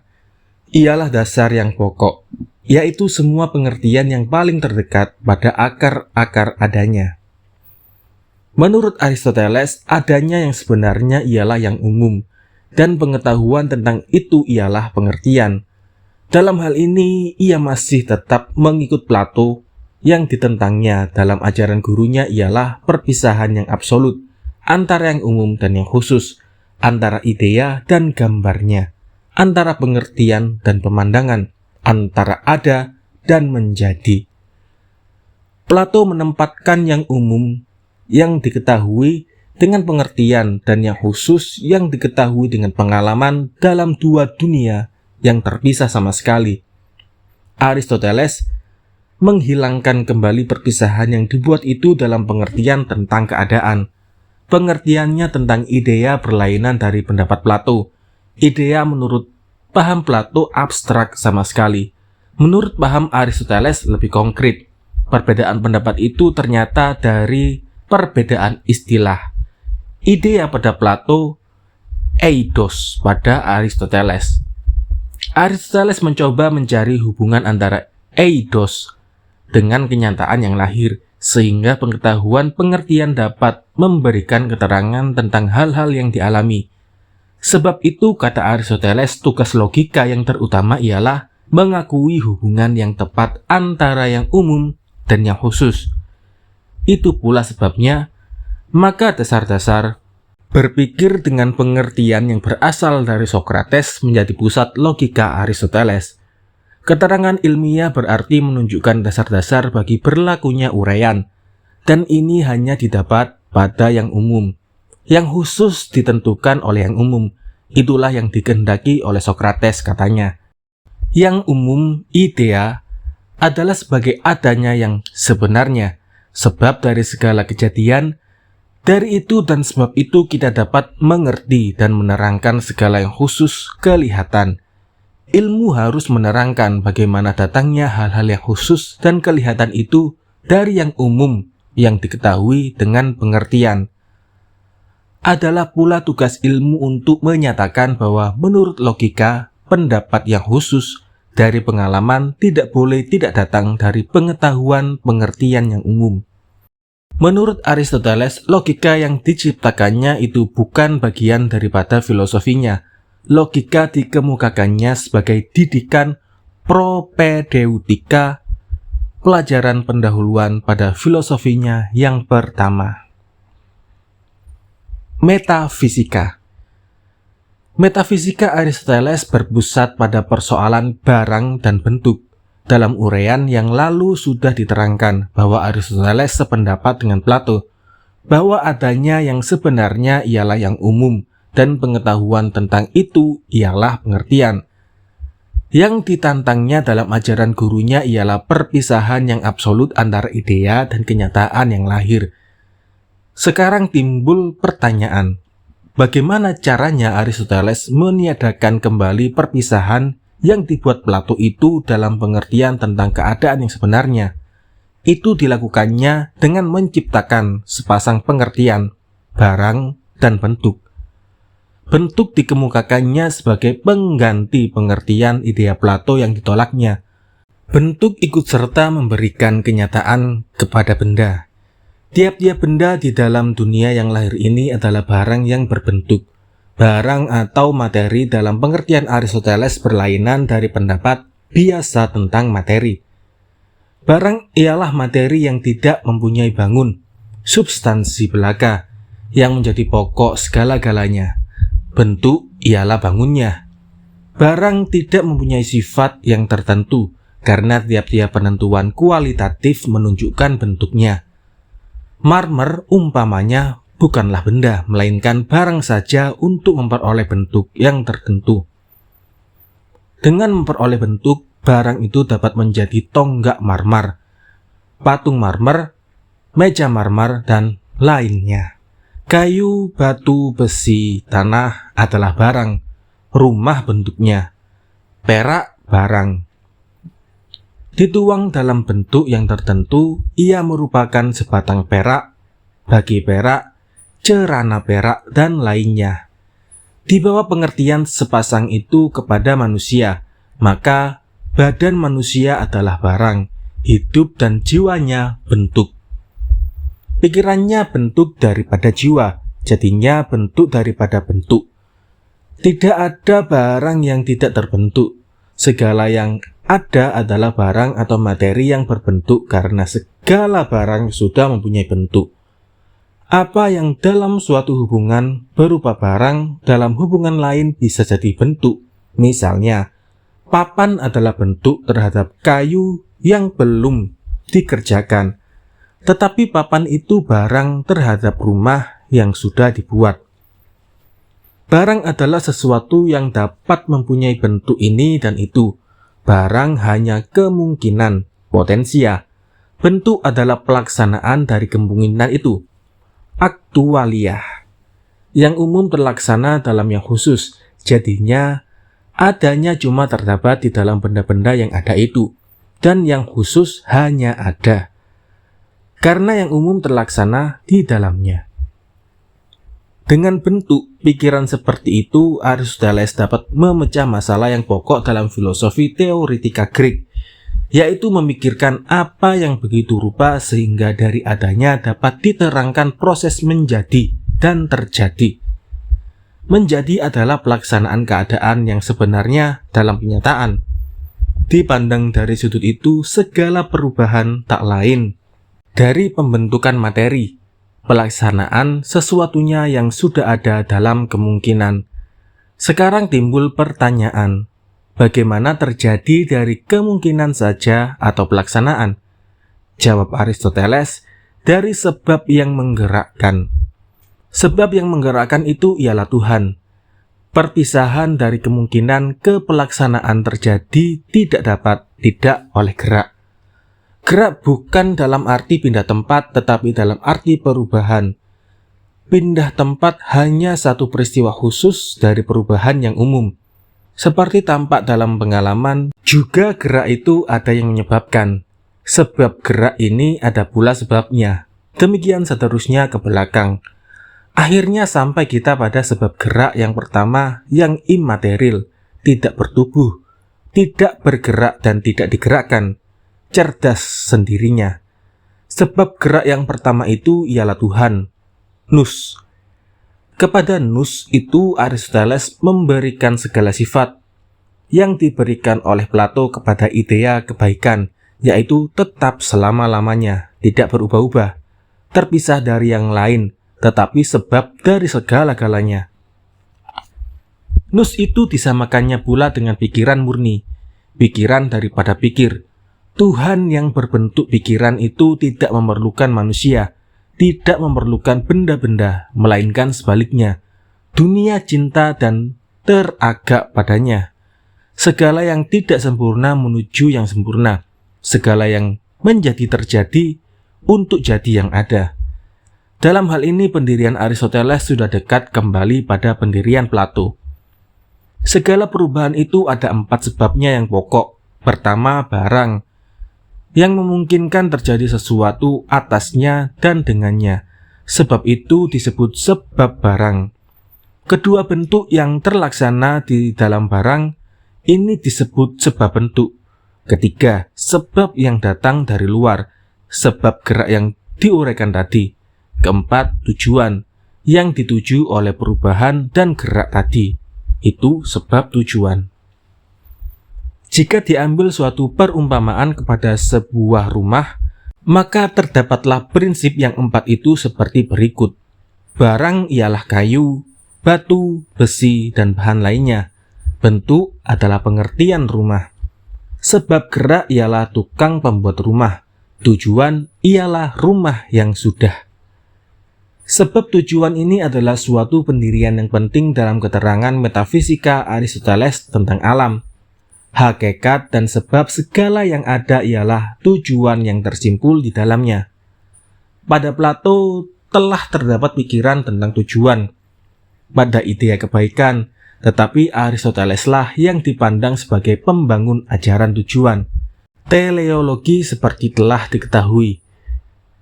Ialah dasar yang pokok, yaitu semua pengertian yang paling terdekat pada akar-akar adanya. Menurut Aristoteles, adanya yang sebenarnya ialah yang umum, dan pengetahuan tentang itu ialah pengertian. Dalam hal ini, ia masih tetap mengikut Plato yang ditentangnya dalam ajaran gurunya ialah perpisahan yang absolut antara yang umum dan yang khusus, antara idea dan gambarnya, antara pengertian dan pemandangan, antara ada dan menjadi. Plato menempatkan yang umum yang diketahui dengan pengertian dan yang khusus yang diketahui dengan pengalaman dalam 2 dunia yang terpisah sama sekali. Aristoteles menghilangkan kembali perpisahan yang dibuat itu dalam pengertian tentang keadaan. Pengertiannya tentang idea berlainan dari pendapat Plato. Idea menurut paham Plato abstrak sama sekali. Menurut paham Aristoteles lebih konkret. Perbedaan pendapat itu ternyata dari perbedaan istilah. Idea pada Plato, eidos pada Aristoteles. Aristoteles mencoba mencari hubungan antara eidos dengan kenyataan yang lahir, sehingga pengetahuan pengertian dapat memberikan keterangan tentang hal-hal yang dialami. Sebab itu, kata Aristoteles, tugas logika yang terutama ialah mengakui hubungan yang tepat antara yang umum dan yang khusus. Itu pula sebabnya maka dasar-dasar berpikir dengan pengertian yang berasal dari Sokrates menjadi pusat logika Aristoteles. Keterangan ilmiah berarti menunjukkan dasar-dasar bagi berlakunya uraian, dan ini hanya didapat pada yang umum. Yang khusus ditentukan oleh yang umum, itulah yang dikehendaki oleh Sokrates, katanya. Yang umum, idea, adalah sebagai adanya yang sebenarnya, sebab dari segala kejadian. Dari itu dan sebab itu kita dapat mengerti dan menerangkan segala yang khusus kelihatan. Ilmu harus menerangkan bagaimana datangnya hal-hal yang khusus dan kelihatan itu dari yang umum yang diketahui dengan pengertian. Adalah pula tugas ilmu untuk menyatakan bahwa menurut logika, pendapat yang khusus dari pengalaman tidak boleh tidak datang dari pengetahuan pengertian yang umum. Menurut Aristoteles, logika yang diciptakannya itu bukan bagian daripada filosofinya. Logika dikemukakannya sebagai didikan propedeutika, pelajaran pendahuluan pada filosofinya yang pertama. Metafisika. Metafisika Aristoteles berpusat pada persoalan barang dan bentuk. Dalam uraian yang lalu sudah diterangkan bahwa Aristoteles sependapat dengan Plato, bahwa adanya yang sebenarnya ialah yang umum, dan pengetahuan tentang itu ialah pengertian. Yang ditantangnya dalam ajaran gurunya ialah perpisahan yang absolut antara idea dan kenyataan yang lahir. Sekarang timbul pertanyaan, bagaimana caranya Aristoteles meniadakan kembali perpisahan yang dibuat Plato itu dalam pengertian tentang keadaan yang sebenarnya? Itu dilakukannya dengan menciptakan sepasang pengertian, barang, dan bentuk. Bentuk dikemukakannya sebagai pengganti pengertian idea Plato yang ditolaknya. Bentuk ikut serta memberikan kenyataan kepada benda. Tiap-tiap benda di dalam dunia yang lahir ini adalah barang yang berbentuk. Barang atau materi dalam pengertian Aristoteles berlainan dari pendapat biasa tentang materi. Barang ialah materi yang tidak mempunyai bangun, substansi belaka, yang menjadi pokok segala-galanya. Bentuk ialah bangunnya. Barang tidak mempunyai sifat yang tertentu, karena tiap-tiap penentuan kualitatif menunjukkan bentuknya. Marmer umpamanya bukanlah benda, melainkan barang saja untuk memperoleh bentuk yang tertentu. Dengan memperoleh bentuk, barang itu dapat menjadi tonggak marmer, patung marmer, meja marmer, dan lainnya. Kayu, batu, besi, tanah adalah barang, rumah bentuknya, perak barang. Dituang dalam bentuk yang tertentu, ia merupakan sebatang perak, bagi perak, cerana perak, dan lainnya. Di bawah pengertian sepasang itu kepada manusia, maka badan manusia adalah barang, hidup dan jiwanya bentuk. Pikirannya bentuk daripada jiwa, jadinya bentuk daripada bentuk. Tidak ada barang yang tidak terbentuk. Segala yang ada adalah barang atau materi yang berbentuk karena segala barang sudah mempunyai bentuk. Apa yang dalam suatu hubungan berupa barang, dalam hubungan lain bisa jadi bentuk. Misalnya, papan adalah bentuk terhadap kayu yang belum dikerjakan, tetapi papan itu barang terhadap rumah yang sudah dibuat. Barang adalah sesuatu yang dapat mempunyai bentuk ini dan itu. Barang hanya kemungkinan, potensia. Bentuk adalah pelaksanaan dari kemungkinan itu. Aktualia. Yang umum terlaksana dalam yang khusus, jadinya adanya cuma terdapat di dalam benda-benda yang ada itu, dan yang khusus hanya ada karena yang umum terlaksana di dalamnya. Dengan bentuk pikiran seperti itu, Aristoteles dapat memecah masalah yang pokok dalam filosofi teoretika Grek, yaitu memikirkan apa yang begitu rupa sehingga dari adanya dapat diterangkan proses menjadi dan terjadi. Menjadi adalah pelaksanaan keadaan yang sebenarnya dalam kenyataan. Dipandang dari sudut itu, segala perubahan tak lain dari pembentukan materi, pelaksanaan sesuatunya yang sudah ada dalam kemungkinan. Sekarang timbul pertanyaan, bagaimana terjadi dari kemungkinan saja atau pelaksanaan? Jawab Aristoteles, dari sebab yang menggerakkan. Sebab yang menggerakkan itu ialah Tuhan. Perpisahan dari kemungkinan ke pelaksanaan terjadi tidak oleh gerak. Gerak bukan dalam arti pindah tempat, tetapi dalam arti perubahan. Pindah tempat hanya satu peristiwa khusus dari perubahan yang umum. Seperti tampak dalam pengalaman, juga gerak itu ada yang menyebabkan. Sebab gerak ini ada pula sebabnya. Demikian seterusnya ke belakang. Akhirnya sampai kita pada sebab gerak yang pertama yang imaterial, tidak bertubuh, tidak bergerak dan tidak digerakkan. Cerdas sendirinya. Sebab gerak yang pertama itu ialah Tuhan, Nous. Kepada Nous itu Aristoteles memberikan segala sifat yang diberikan oleh Plato kepada idea kebaikan, yaitu tetap selama-lamanya, tidak berubah-ubah, terpisah dari yang lain, tetapi sebab dari segala-galanya. Nous itu disamakannya pula dengan pikiran murni, pikiran daripada pikir. Tuhan yang berbentuk pikiran itu tidak memerlukan manusia, tidak memerlukan benda-benda, melainkan sebaliknya. Dunia cinta dan teragak padanya. Segala yang tidak sempurna menuju yang sempurna. Segala yang menjadi terjadi untuk jadi yang ada. Dalam hal ini pendirian Aristoteles sudah dekat kembali pada pendirian Plato. Segala perubahan itu ada 4 sebabnya yang pokok. Pertama, barang, yang memungkinkan terjadi sesuatu atasnya dan dengannya. Sebab itu disebut sebab barang. Kedua, bentuk yang terlaksana di dalam barang, ini disebut sebab bentuk. Ketiga, sebab yang datang dari luar, sebab gerak yang diuraikan tadi. Keempat, tujuan, yang dituju oleh perubahan dan gerak tadi. Itu sebab tujuan. Jika diambil suatu perumpamaan kepada sebuah rumah, maka terdapatlah prinsip yang 4 itu seperti berikut. Barang ialah kayu, batu, besi, dan bahan lainnya. Bentuk adalah pengertian rumah. Sebab gerak ialah tukang pembuat rumah. Tujuan ialah rumah yang sudah. Sebab tujuan ini adalah suatu pendirian yang penting dalam keterangan metafisika Aristoteles tentang alam. Hakikat dan sebab segala yang ada ialah tujuan yang tersimpul di dalamnya. Pada Plato telah terdapat pikiran tentang tujuan. Pada ide kebaikan, tetapi Aristoteleslah yang dipandang sebagai pembangun ajaran tujuan. Teleologi seperti telah diketahui.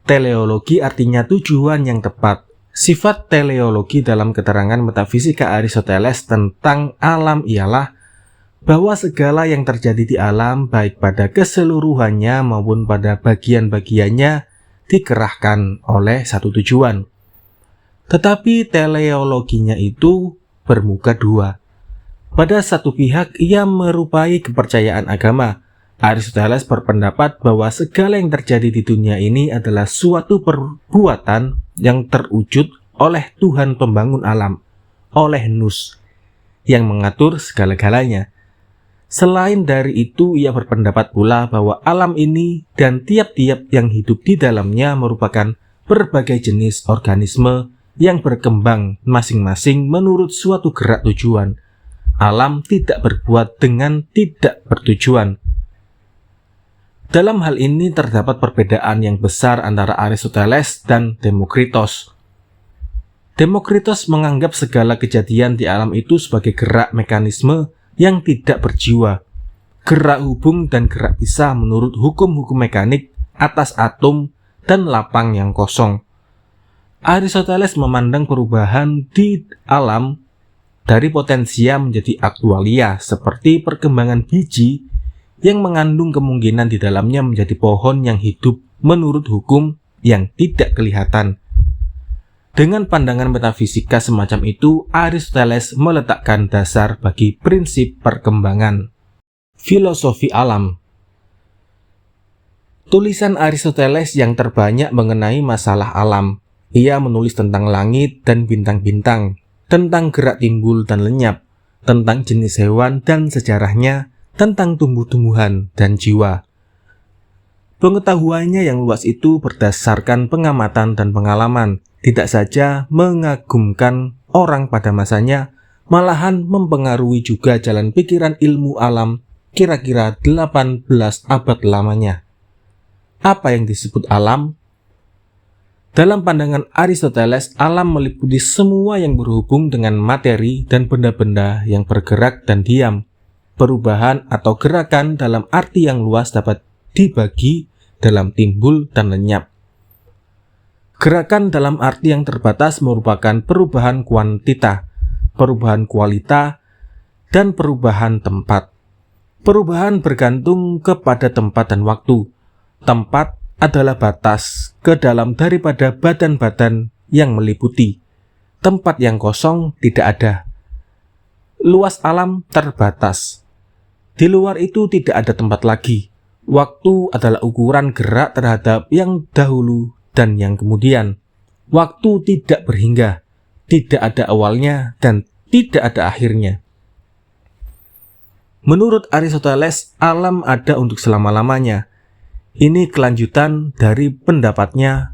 Teleologi artinya tujuan yang tepat. Sifat teleologi dalam keterangan metafisika Aristoteles tentang alam ialah bahwa segala yang terjadi di alam, baik pada keseluruhannya maupun pada bagian-bagiannya, dikerahkan oleh satu tujuan. Tetapi teleologinya itu bermuka dua. Pada satu pihak ia merupai kepercayaan agama. Aristoteles berpendapat bahwa segala yang terjadi di dunia ini adalah suatu perbuatan yang terwujud oleh Tuhan pembangun alam, oleh Nous, yang mengatur segala-galanya. Selain dari itu, ia berpendapat pula bahwa alam ini dan tiap-tiap yang hidup di dalamnya merupakan berbagai jenis organisme yang berkembang masing-masing menurut suatu gerak tujuan. Alam tidak berbuat dengan tidak bertujuan. Dalam hal ini terdapat perbedaan yang besar antara Aristoteles dan Demokritos. Demokritos menganggap segala kejadian di alam itu sebagai gerak mekanisme yang tidak berjiwa. Gerak hubung dan gerak pisah menurut hukum-hukum mekanik atas atom dan lapang yang kosong. Aristoteles memandang perubahan di alam dari potensia menjadi aktualia, seperti perkembangan biji yang mengandung kemungkinan di dalamnya menjadi pohon yang hidup menurut hukum yang tidak kelihatan. Dengan pandangan metafisika semacam itu, Aristoteles meletakkan dasar bagi prinsip perkembangan. Filosofi alam. Tulisan Aristoteles yang terbanyak mengenai masalah alam. Ia menulis tentang langit dan bintang-bintang, tentang gerak timbul dan lenyap, tentang jenis hewan dan sejarahnya, tentang tumbuh-tumbuhan dan jiwa. Pengetahuannya yang luas itu berdasarkan pengamatan dan pengalaman, tidak saja mengagumkan orang pada masanya, malahan mempengaruhi juga jalan pikiran ilmu alam kira-kira 18 abad lamanya. Apa yang disebut alam? Dalam pandangan Aristoteles, alam meliputi semua yang berhubung dengan materi dan benda-benda yang bergerak dan diam. Perubahan atau gerakan dalam arti yang luas dapat dibagi dalam timbul dan lenyap. Gerakan dalam arti yang terbatas merupakan perubahan kuantita, perubahan kualita, dan perubahan tempat. Perubahan bergantung kepada tempat dan waktu. Tempat adalah batas ke dalam daripada badan-badan yang meliputi. Tempat yang kosong tidak ada. Luas alam terbatas. Di luar itu tidak ada tempat lagi. Waktu adalah ukuran gerak terhadap yang dahulu dan yang kemudian. Waktu tidak berhingga, tidak ada awalnya dan tidak ada akhirnya. Menurut Aristoteles, alam ada untuk selama-lamanya. Ini kelanjutan dari pendapatnya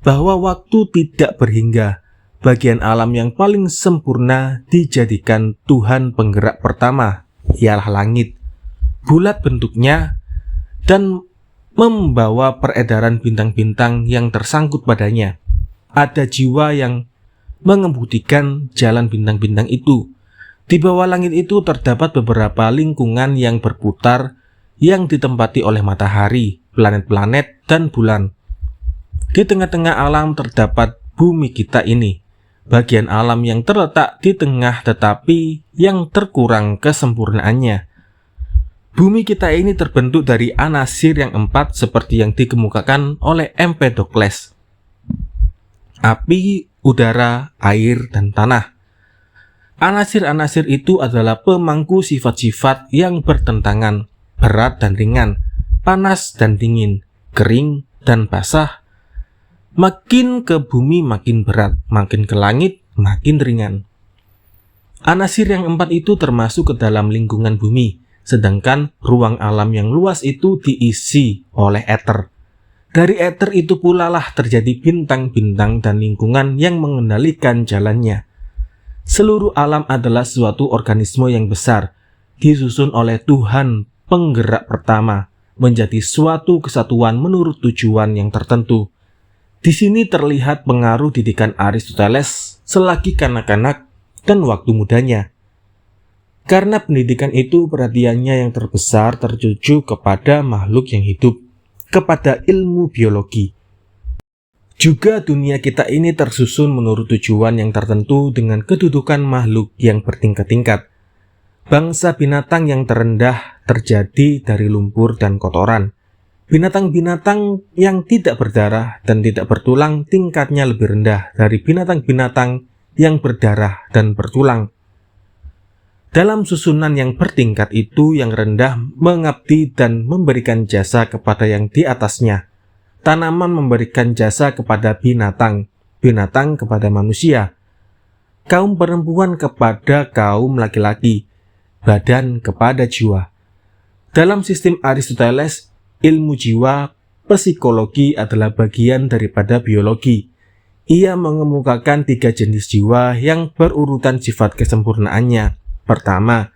bahwa waktu tidak berhingga. Bagian alam yang paling sempurna dijadikan Tuhan penggerak pertama, ialah langit. Bulat bentuknya dan membawa peredaran bintang-bintang yang tersangkut padanya. Ada jiwa yang mengemudikan jalan bintang-bintang itu. Di bawah langit itu terdapat beberapa lingkungan yang berputar yang ditempati oleh matahari, planet-planet, dan bulan. Di tengah-tengah alam terdapat bumi kita ini, bagian alam yang terletak di tengah tetapi yang terkurang kesempurnaannya. Bumi kita ini terbentuk dari anasir yang 4 seperti yang dikemukakan oleh Empedokles: api, udara, air, dan tanah. Anasir-anasir itu adalah pemangku sifat-sifat yang bertentangan, berat dan ringan, panas dan dingin, kering dan basah. Makin ke bumi makin berat, makin ke langit makin ringan. Anasir yang 4 itu termasuk ke dalam lingkungan bumi, sedangkan ruang alam yang luas itu diisi oleh ether. Dari ether itu pula lah terjadi bintang-bintang dan lingkungan yang mengendalikan jalannya. Seluruh alam adalah suatu organisme yang besar, disusun oleh Tuhan penggerak pertama, menjadi suatu kesatuan menurut tujuan yang tertentu. Di sini terlihat pengaruh didikan Aristoteles selagi kanak-kanak dan waktu mudanya. Karena pendidikan itu perhatiannya yang terbesar tertuju kepada makhluk yang hidup, kepada ilmu biologi. Juga dunia kita ini tersusun menurut tujuan yang tertentu dengan kedudukan makhluk yang bertingkat-tingkat. Bangsa binatang yang terendah terjadi dari lumpur dan kotoran. Binatang-binatang yang tidak berdarah dan tidak bertulang tingkatnya lebih rendah dari binatang-binatang yang berdarah dan bertulang. Dalam susunan yang bertingkat itu, yang rendah mengabdi dan memberikan jasa kepada yang di atasnya. Tanaman memberikan jasa kepada binatang, binatang kepada manusia, kaum perempuan kepada kaum laki-laki, badan kepada jiwa. Dalam sistem Aristoteles, ilmu jiwa, psikologi adalah bagian daripada biologi. Ia mengemukakan 3 jenis jiwa yang berurutan sifat kesempurnaannya. Pertama,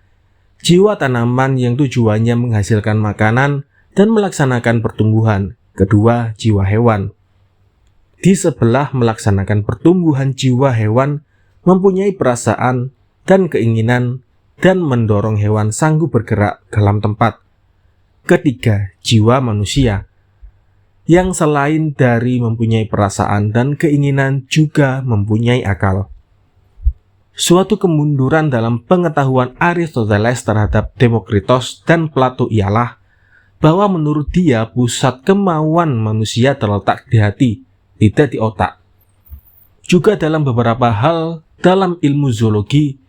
jiwa tanaman yang tujuannya menghasilkan makanan dan melaksanakan pertumbuhan. Kedua, jiwa hewan. Di sebelah melaksanakan pertumbuhan, jiwa hewan mempunyai perasaan dan keinginan dan mendorong hewan sanggup bergerak dalam tempat. Ketiga, jiwa manusia, yang selain dari mempunyai perasaan dan keinginan juga mempunyai akal. Suatu kemunduran dalam pengetahuan Aristoteles terhadap Demokritos dan Plato ialah bahwa menurut dia pusat kemauan manusia terletak di hati, tidak di otak. Juga dalam beberapa hal dalam ilmu zoologi,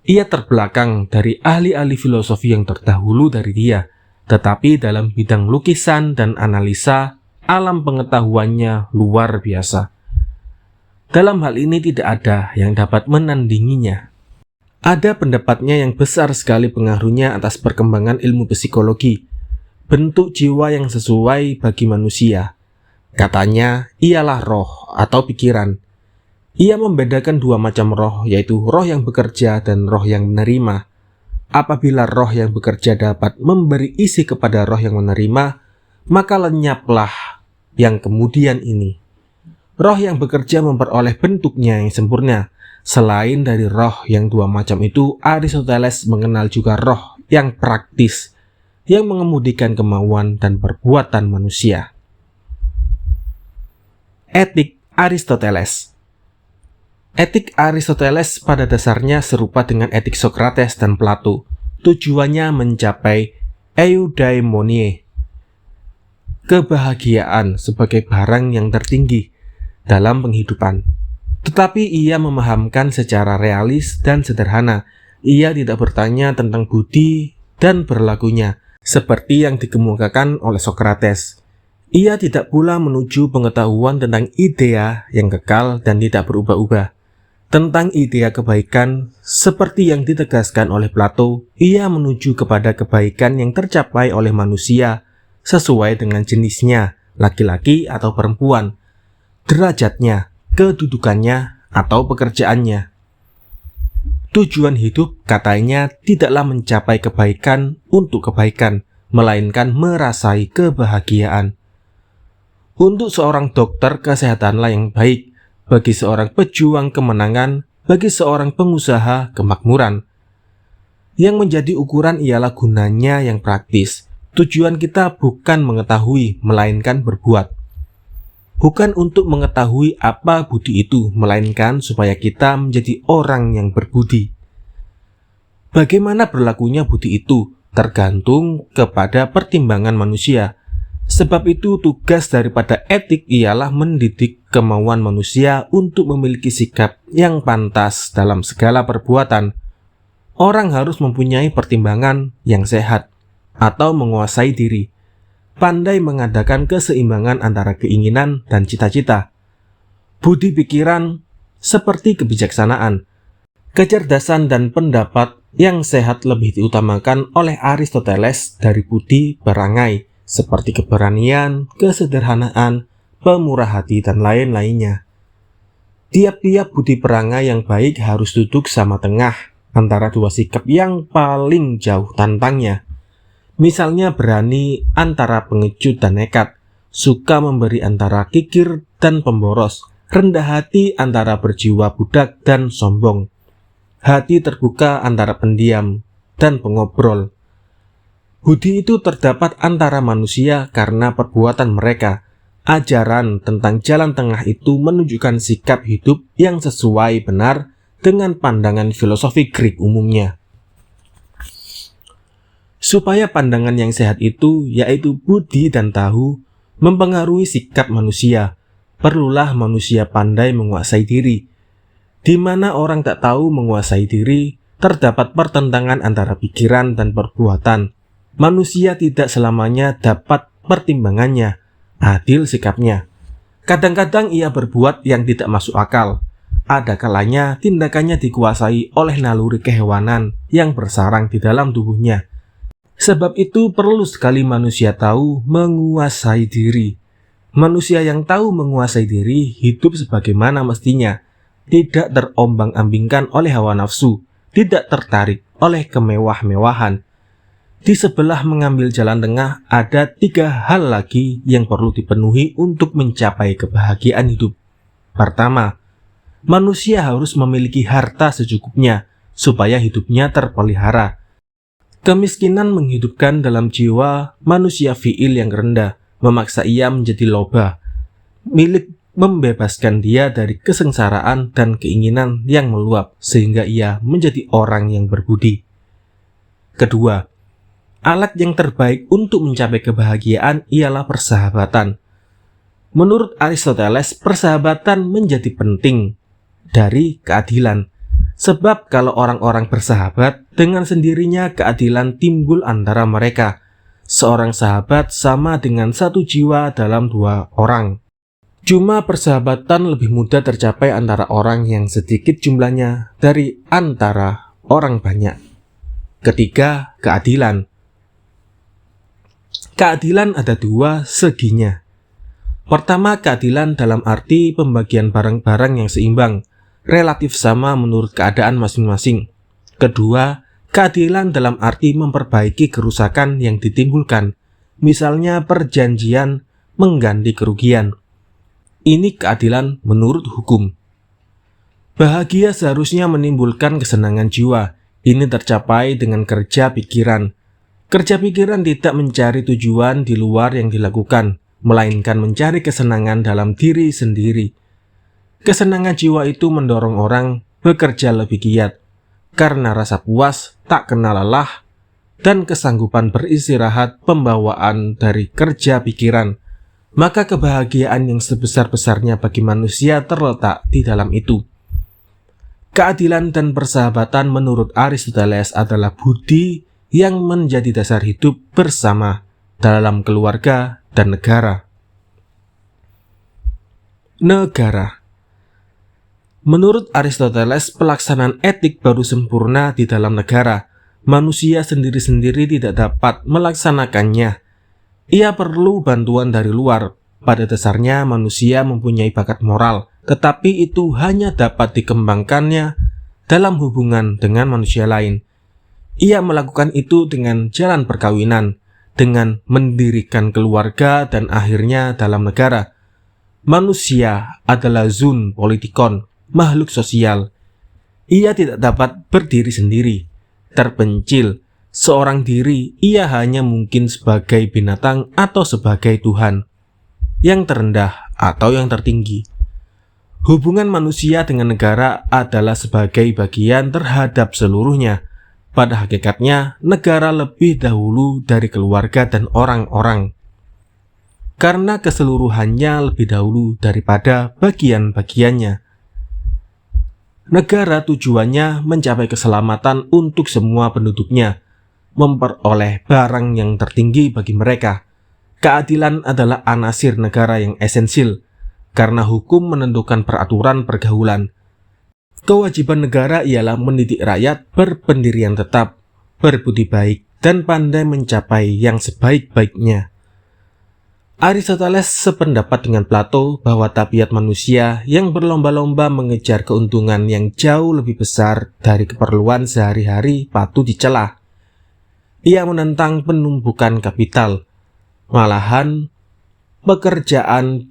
ia terbelakang dari ahli-ahli filosofi yang terdahulu dari dia. Tetapi dalam bidang lukisan dan analisa, alam pengetahuannya luar biasa. Dalam hal ini tidak ada yang dapat menandinginya. Ada pendapatnya yang besar sekali pengaruhnya atas perkembangan ilmu psikologi, bentuk jiwa yang sesuai bagi manusia. Katanya, ialah roh atau pikiran. Ia membedakan 2 macam roh, yaitu roh yang bekerja dan roh yang menerima. Apabila roh yang bekerja dapat memberi isi kepada roh yang menerima, maka lenyaplah yang kemudian ini. Roh yang bekerja memperoleh bentuknya yang sempurna. Selain dari roh yang 2 macam itu, Aristoteles mengenal juga roh yang praktis, yang mengemudikan kemauan dan perbuatan manusia. Etik Aristoteles. Etik Aristoteles pada dasarnya serupa dengan etik Sokrates dan Plato. Tujuannya mencapai eudaimonie, kebahagiaan sebagai barang yang tertinggi dalam penghidupan. Tetapi ia memahamkan secara realis dan sederhana. Ia tidak bertanya tentang budi dan berlakunya, seperti yang dikemukakan oleh Sokrates. Ia tidak pula menuju pengetahuan tentang idea yang kekal dan tidak berubah-ubah. Tentang idea kebaikan, seperti yang ditegaskan oleh Plato, ia menuju kepada kebaikan yang tercapai oleh manusia sesuai dengan jenisnya, laki-laki atau perempuan, derajatnya, kedudukannya, atau pekerjaannya. Tujuan hidup, katanya, tidaklah mencapai kebaikan untuk kebaikan, melainkan merasai kebahagiaan. Untuk seorang dokter, kesehatanlah yang baik. Bagi seorang pejuang, kemenangan. Bagi seorang pengusaha, kemakmuran. Yang menjadi ukuran ialah gunanya yang praktis. Tujuan kita bukan mengetahui, melainkan berbuat. Bukan untuk mengetahui apa budi itu, melainkan supaya kita menjadi orang yang berbudi. Bagaimana berlakunya budi itu tergantung kepada pertimbangan manusia. Sebab itu tugas daripada etik ialah mendidik kemauan manusia untuk memiliki sikap yang pantas dalam segala perbuatan. Orang harus mempunyai pertimbangan yang sehat atau menguasai diri, pandai mengadakan keseimbangan antara keinginan dan cita-cita. Budi pikiran seperti kebijaksanaan, kecerdasan dan pendapat yang sehat lebih diutamakan oleh Aristoteles dari budi perangai, seperti keberanian, kesederhanaan, pemurah hati, dan lain-lainnya. Tiap-tiap budi perangai yang baik harus duduk sama tengah antara dua sikap yang paling jauh tantangnya. Misalnya berani antara pengecut dan nekat, suka memberi antara kikir dan pemboros, rendah hati antara berjiwa budak dan sombong, hati terbuka antara pendiam dan pengobrol. Budi itu terdapat antara manusia karena perbuatan mereka. Ajaran tentang jalan tengah itu menunjukkan sikap hidup yang sesuai benar dengan pandangan filosofi Greek umumnya. Supaya pandangan yang sehat itu, yaitu budi dan tahu, mempengaruhi sikap manusia, perlulah manusia pandai menguasai diri. Di mana orang tak tahu menguasai diri, terdapat pertentangan antara pikiran dan perbuatan. Manusia tidak selamanya dapat pertimbangannya, adil sikapnya. Kadang-kadang ia berbuat yang tidak masuk akal. Ada kalanya tindakannya dikuasai oleh naluri kehewanan yang bersarang di dalam tubuhnya. Sebab itu perlu sekali manusia tahu menguasai diri. Manusia yang tahu menguasai diri hidup sebagaimana mestinya, tidak terombang-ambingkan oleh hawa nafsu, tidak tertarik oleh kemewah-mewahan. Di sebelah mengambil jalan tengah ada 3 hal lagi yang perlu dipenuhi untuk mencapai kebahagiaan hidup. Pertama, manusia harus memiliki harta secukupnya supaya hidupnya terpelihara. Kemiskinan menghidupkan dalam jiwa manusia fiil yang rendah, memaksa ia menjadi loba. Milik membebaskan dia dari kesengsaraan dan keinginan yang meluap sehingga ia menjadi orang yang berbudi. Kedua, alat yang terbaik untuk mencapai kebahagiaan ialah persahabatan. Menurut Aristoteles, persahabatan menjadi penting dari keadilan. Sebab kalau orang-orang bersahabat, dengan sendirinya keadilan timbul antara mereka. Seorang sahabat sama dengan satu jiwa dalam 2 orang. Cuma persahabatan lebih mudah tercapai antara orang yang sedikit jumlahnya dari antara orang banyak. Ketiga, keadilan. Keadilan ada 2 seginya. Pertama, keadilan dalam arti pembagian barang-barang yang seimbang, relatif sama menurut keadaan masing-masing. Kedua, keadilan dalam arti memperbaiki kerusakan yang ditimbulkan, misalnya perjanjian mengganti kerugian. Ini keadilan menurut hukum. Bahagia seharusnya menimbulkan kesenangan jiwa. Ini tercapai dengan kerja pikiran. Kerja pikiran tidak mencari tujuan di luar yang dilakukan, melainkan mencari kesenangan dalam diri sendiri. Kesenangan jiwa itu mendorong orang bekerja lebih giat, karena rasa puas tak kenal lelah dan kesanggupan beristirahat pembawaan dari kerja pikiran. Maka kebahagiaan yang sebesar-besarnya bagi manusia terletak di dalam itu. Keadilan dan persahabatan menurut Aristoteles adalah budi yang menjadi dasar hidup bersama dalam keluarga dan negara. Negara. Menurut Aristoteles, pelaksanaan etik baru sempurna di dalam negara. Manusia sendiri-sendiri tidak dapat melaksanakannya. Ia perlu bantuan dari luar. Pada dasarnya manusia mempunyai bakat moral, tetapi itu hanya dapat dikembangkannya dalam hubungan dengan manusia lain. Ia melakukan itu dengan jalan perkawinan, dengan mendirikan keluarga dan akhirnya dalam negara. Manusia adalah zoon politikon, makhluk sosial. Ia tidak dapat berdiri sendiri, terpencil, seorang diri. Ia hanya mungkin sebagai binatang atau sebagai Tuhan, yang terendah atau yang tertinggi. Hubungan manusia dengan negara adalah sebagai bagian terhadap seluruhnya. Pada hakikatnya, negara lebih dahulu dari keluarga dan orang-orang, karena keseluruhannya lebih dahulu daripada bagian-bagiannya. Negara tujuannya mencapai keselamatan untuk semua penduduknya, memperoleh barang yang tertinggi bagi mereka. Keadilan adalah anasir negara yang esensial, karena hukum menentukan peraturan pergaulan. Kewajiban negara ialah mendidik rakyat berpendirian tetap, berbudi baik, dan pandai mencapai yang sebaik-baiknya. Aristoteles sependapat dengan Plato bahwa tabiat manusia yang berlomba-lomba mengejar keuntungan yang jauh lebih besar dari keperluan sehari-hari patut dicela. Ia menentang penumpukan kapital. Malahan, pekerjaan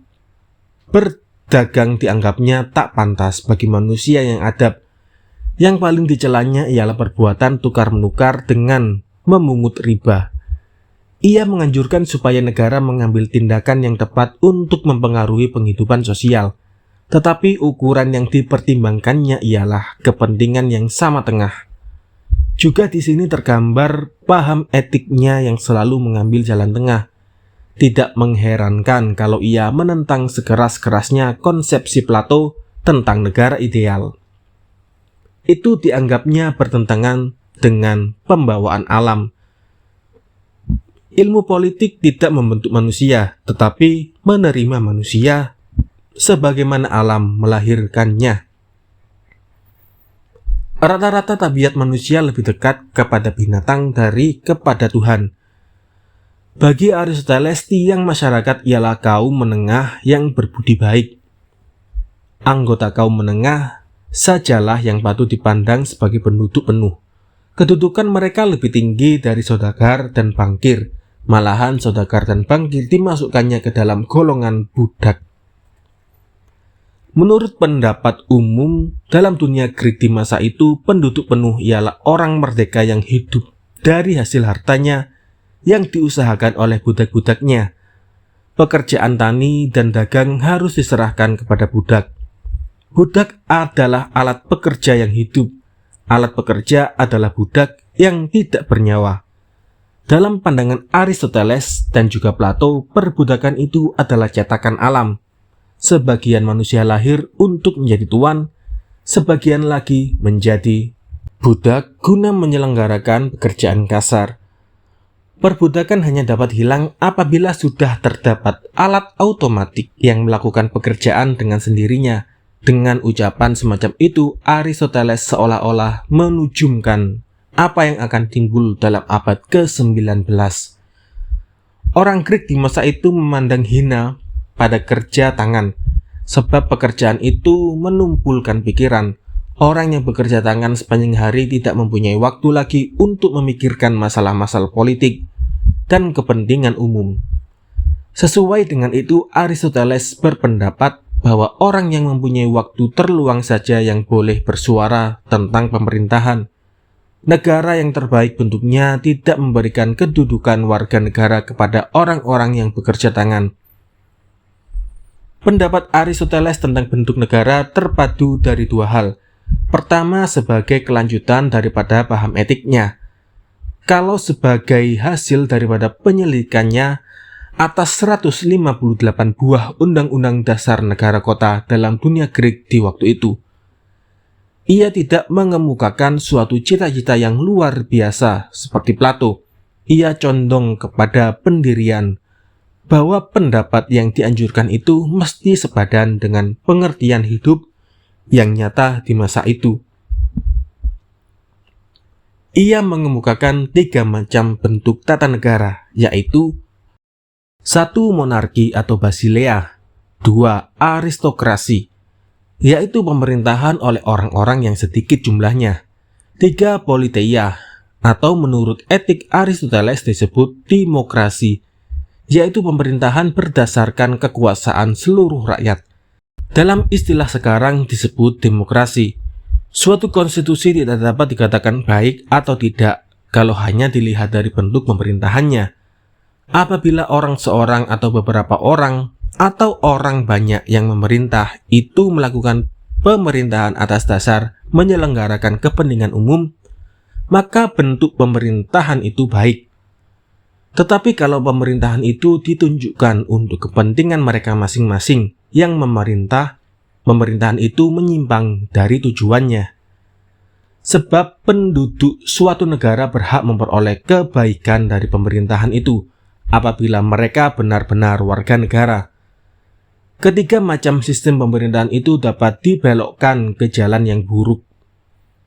berdagang dianggapnya tak pantas bagi manusia yang adab. Yang paling dicelanya ialah perbuatan tukar-menukar dengan memungut riba. Ia menganjurkan supaya negara mengambil tindakan yang tepat untuk mempengaruhi penghidupan sosial. Tetapi ukuran yang dipertimbangkannya ialah kepentingan yang sama tengah. Juga di sini tergambar paham etiknya yang selalu mengambil jalan tengah. Tidak mengherankan kalau ia menentang sekeras-kerasnya konsepsi Plato tentang negara ideal. Itu dianggapnya bertentangan dengan pembawaan alam. Ilmu politik tidak membentuk manusia, tetapi menerima manusia sebagaimana alam melahirkannya. Rata-rata tabiat manusia lebih dekat kepada binatang dari kepada Tuhan. Bagi Aristoteles, tiang masyarakat ialah kaum menengah yang berbudi baik. Anggota kaum menengah sajalah yang patut dipandang sebagai penduduk penuh. Kedudukan mereka lebih tinggi dari saudagar dan bankir. Malahan saudagar dan bankir dimasukkannya ke dalam golongan budak. Menurut pendapat umum, dalam dunia Greek di masa itu, penduduk penuh ialah orang merdeka yang hidup dari hasil hartanya yang diusahakan oleh budak-budaknya. Pekerjaan tani dan dagang harus diserahkan kepada budak. Budak adalah alat pekerja yang hidup. Alat pekerja adalah budak yang tidak bernyawa. Dalam pandangan Aristoteles dan juga Plato, perbudakan itu adalah cetakan alam. Sebagian manusia lahir untuk menjadi tuan, sebagian lagi menjadi budak guna menyelenggarakan pekerjaan kasar. Perbudakan hanya dapat hilang apabila sudah terdapat alat otomatik yang melakukan pekerjaan dengan sendirinya. Dengan ucapan semacam itu, Aristoteles seolah-olah menujumkan apa yang akan timbul dalam abad ke-19. Orang Greek di masa itu memandang hina pada kerja tangan, sebab pekerjaan itu menumpulkan pikiran. Orang yang bekerja tangan sepanjang hari tidak mempunyai waktu lagi untuk memikirkan masalah-masalah politik dan kepentingan umum. Sesuai dengan itu, Aristoteles berpendapat bahwa orang yang mempunyai waktu terluang saja yang boleh bersuara tentang pemerintahan. Negara yang terbaik bentuknya tidak memberikan kedudukan warga negara kepada orang-orang yang bekerja tangan. Pendapat Aristoteles tentang bentuk negara terpadu dari dua hal. Pertama, sebagai kelanjutan daripada paham etiknya. Kalau sebagai hasil daripada penyelidikannya atas 158 buah undang-undang dasar negara kota dalam dunia Greek di waktu itu. Ia tidak mengemukakan suatu cita-cita yang luar biasa seperti Plato. Ia condong kepada pendirian, bahwa pendapat yang dianjurkan itu mesti sepadan dengan pengertian hidup yang nyata di masa itu. Ia mengemukakan 3 macam bentuk tata negara, yaitu 1. Monarki atau basilea, 2. Aristokrasi, yaitu pemerintahan oleh orang-orang yang sedikit jumlahnya, 3. Politeia, atau menurut etik Aristoteles disebut demokrasi, yaitu pemerintahan berdasarkan kekuasaan seluruh rakyat. Dalam istilah sekarang disebut demokrasi. Suatu konstitusi tidak dapat dikatakan baik atau tidak kalau hanya dilihat dari bentuk pemerintahannya. Apabila orang seorang atau beberapa orang atau orang banyak yang memerintah itu melakukan pemerintahan atas dasar menyelenggarakan kepentingan umum, maka bentuk pemerintahan itu baik. Tetapi kalau pemerintahan itu ditunjukkan untuk kepentingan mereka masing-masing yang memerintah, pemerintahan itu menyimpang dari tujuannya. Sebab penduduk suatu negara berhak memperoleh kebaikan dari pemerintahan itu apabila mereka benar-benar warga negara. Ketiga macam sistem pemerintahan itu dapat dibelokkan ke jalan yang buruk.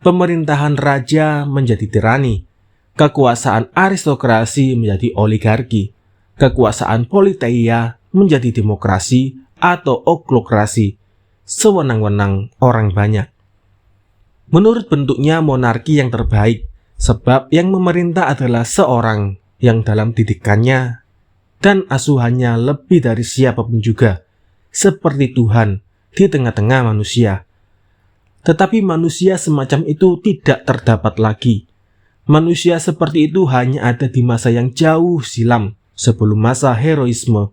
Pemerintahan raja menjadi tirani, kekuasaan aristokrasi menjadi oligarki, kekuasaan politeia menjadi demokrasi atau oklokrasi, sewenang-wenang orang banyak. Menurut bentuknya monarki yang terbaik, sebab yang memerintah adalah seorang yang dalam didikannya dan asuhannya lebih dari siapapun juga, seperti Tuhan di tengah-tengah manusia. Tetapi manusia semacam itu tidak terdapat lagi. Manusia seperti itu hanya ada di masa yang jauh silam, sebelum masa heroisme.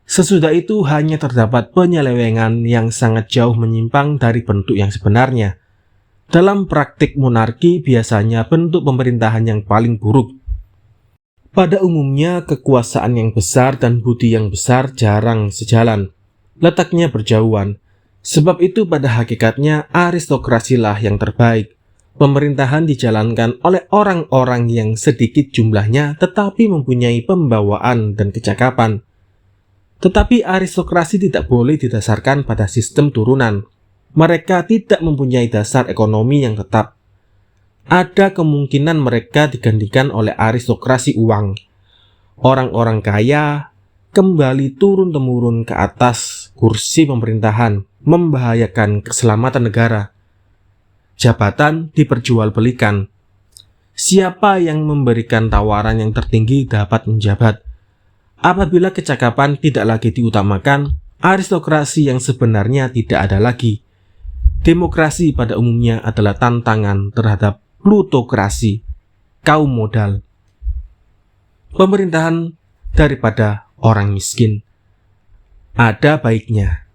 Sesudah itu hanya terdapat penyelewengan yang sangat jauh menyimpang dari bentuk yang sebenarnya. Dalam praktik monarki biasanya bentuk pemerintahan yang paling buruk. Pada umumnya kekuasaan yang besar dan budi yang besar jarang sejalan, letaknya berjauhan. Sebab itu pada hakikatnya aristokrasilah yang terbaik. Pemerintahan dijalankan oleh orang-orang yang sedikit jumlahnya tetapi mempunyai pembawaan dan kecakapan. Tetapi aristokrasi tidak boleh didasarkan pada sistem turunan. Mereka tidak mempunyai dasar ekonomi yang tetap. Ada kemungkinan mereka digantikan oleh aristokrasi uang. Orang-orang kaya kembali turun-temurun ke atas kursi pemerintahan, membahayakan keselamatan negara. Jabatan diperjualbelikan. Siapa yang memberikan tawaran yang tertinggi dapat menjabat. Apabila kecakapan tidak lagi diutamakan, aristokrasi yang sebenarnya tidak ada lagi. Demokrasi pada umumnya adalah tantangan terhadap plutokrasi, kaum modal. Pemerintahan daripada orang miskin. Ada baiknya.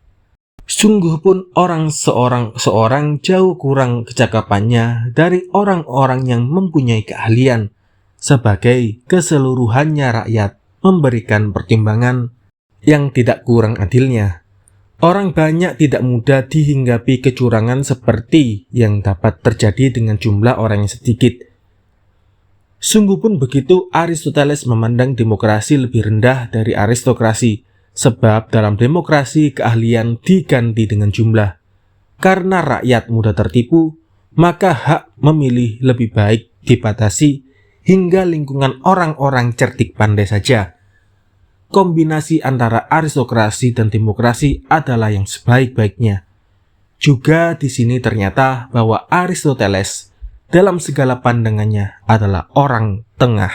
Sungguh pun orang seorang jauh kurang kecakapannya dari orang-orang yang mempunyai keahlian. Sebagai keseluruhannya rakyat memberikan pertimbangan yang tidak kurang adilnya. Orang banyak tidak mudah dihinggapi kecurangan seperti yang dapat terjadi dengan jumlah orang yang sedikit. Sungguh pun begitu Aristoteles memandang demokrasi lebih rendah dari aristokrasi. Sebab dalam demokrasi keahlian diganti dengan jumlah. Karena rakyat mudah tertipu, maka hak memilih lebih baik dibatasi hingga lingkungan orang-orang cerdik pandai saja. Kombinasi antara aristokrasi dan demokrasi adalah yang sebaik-baiknya. Juga di sini ternyata bahwa Aristoteles dalam segala pandangannya adalah orang tengah.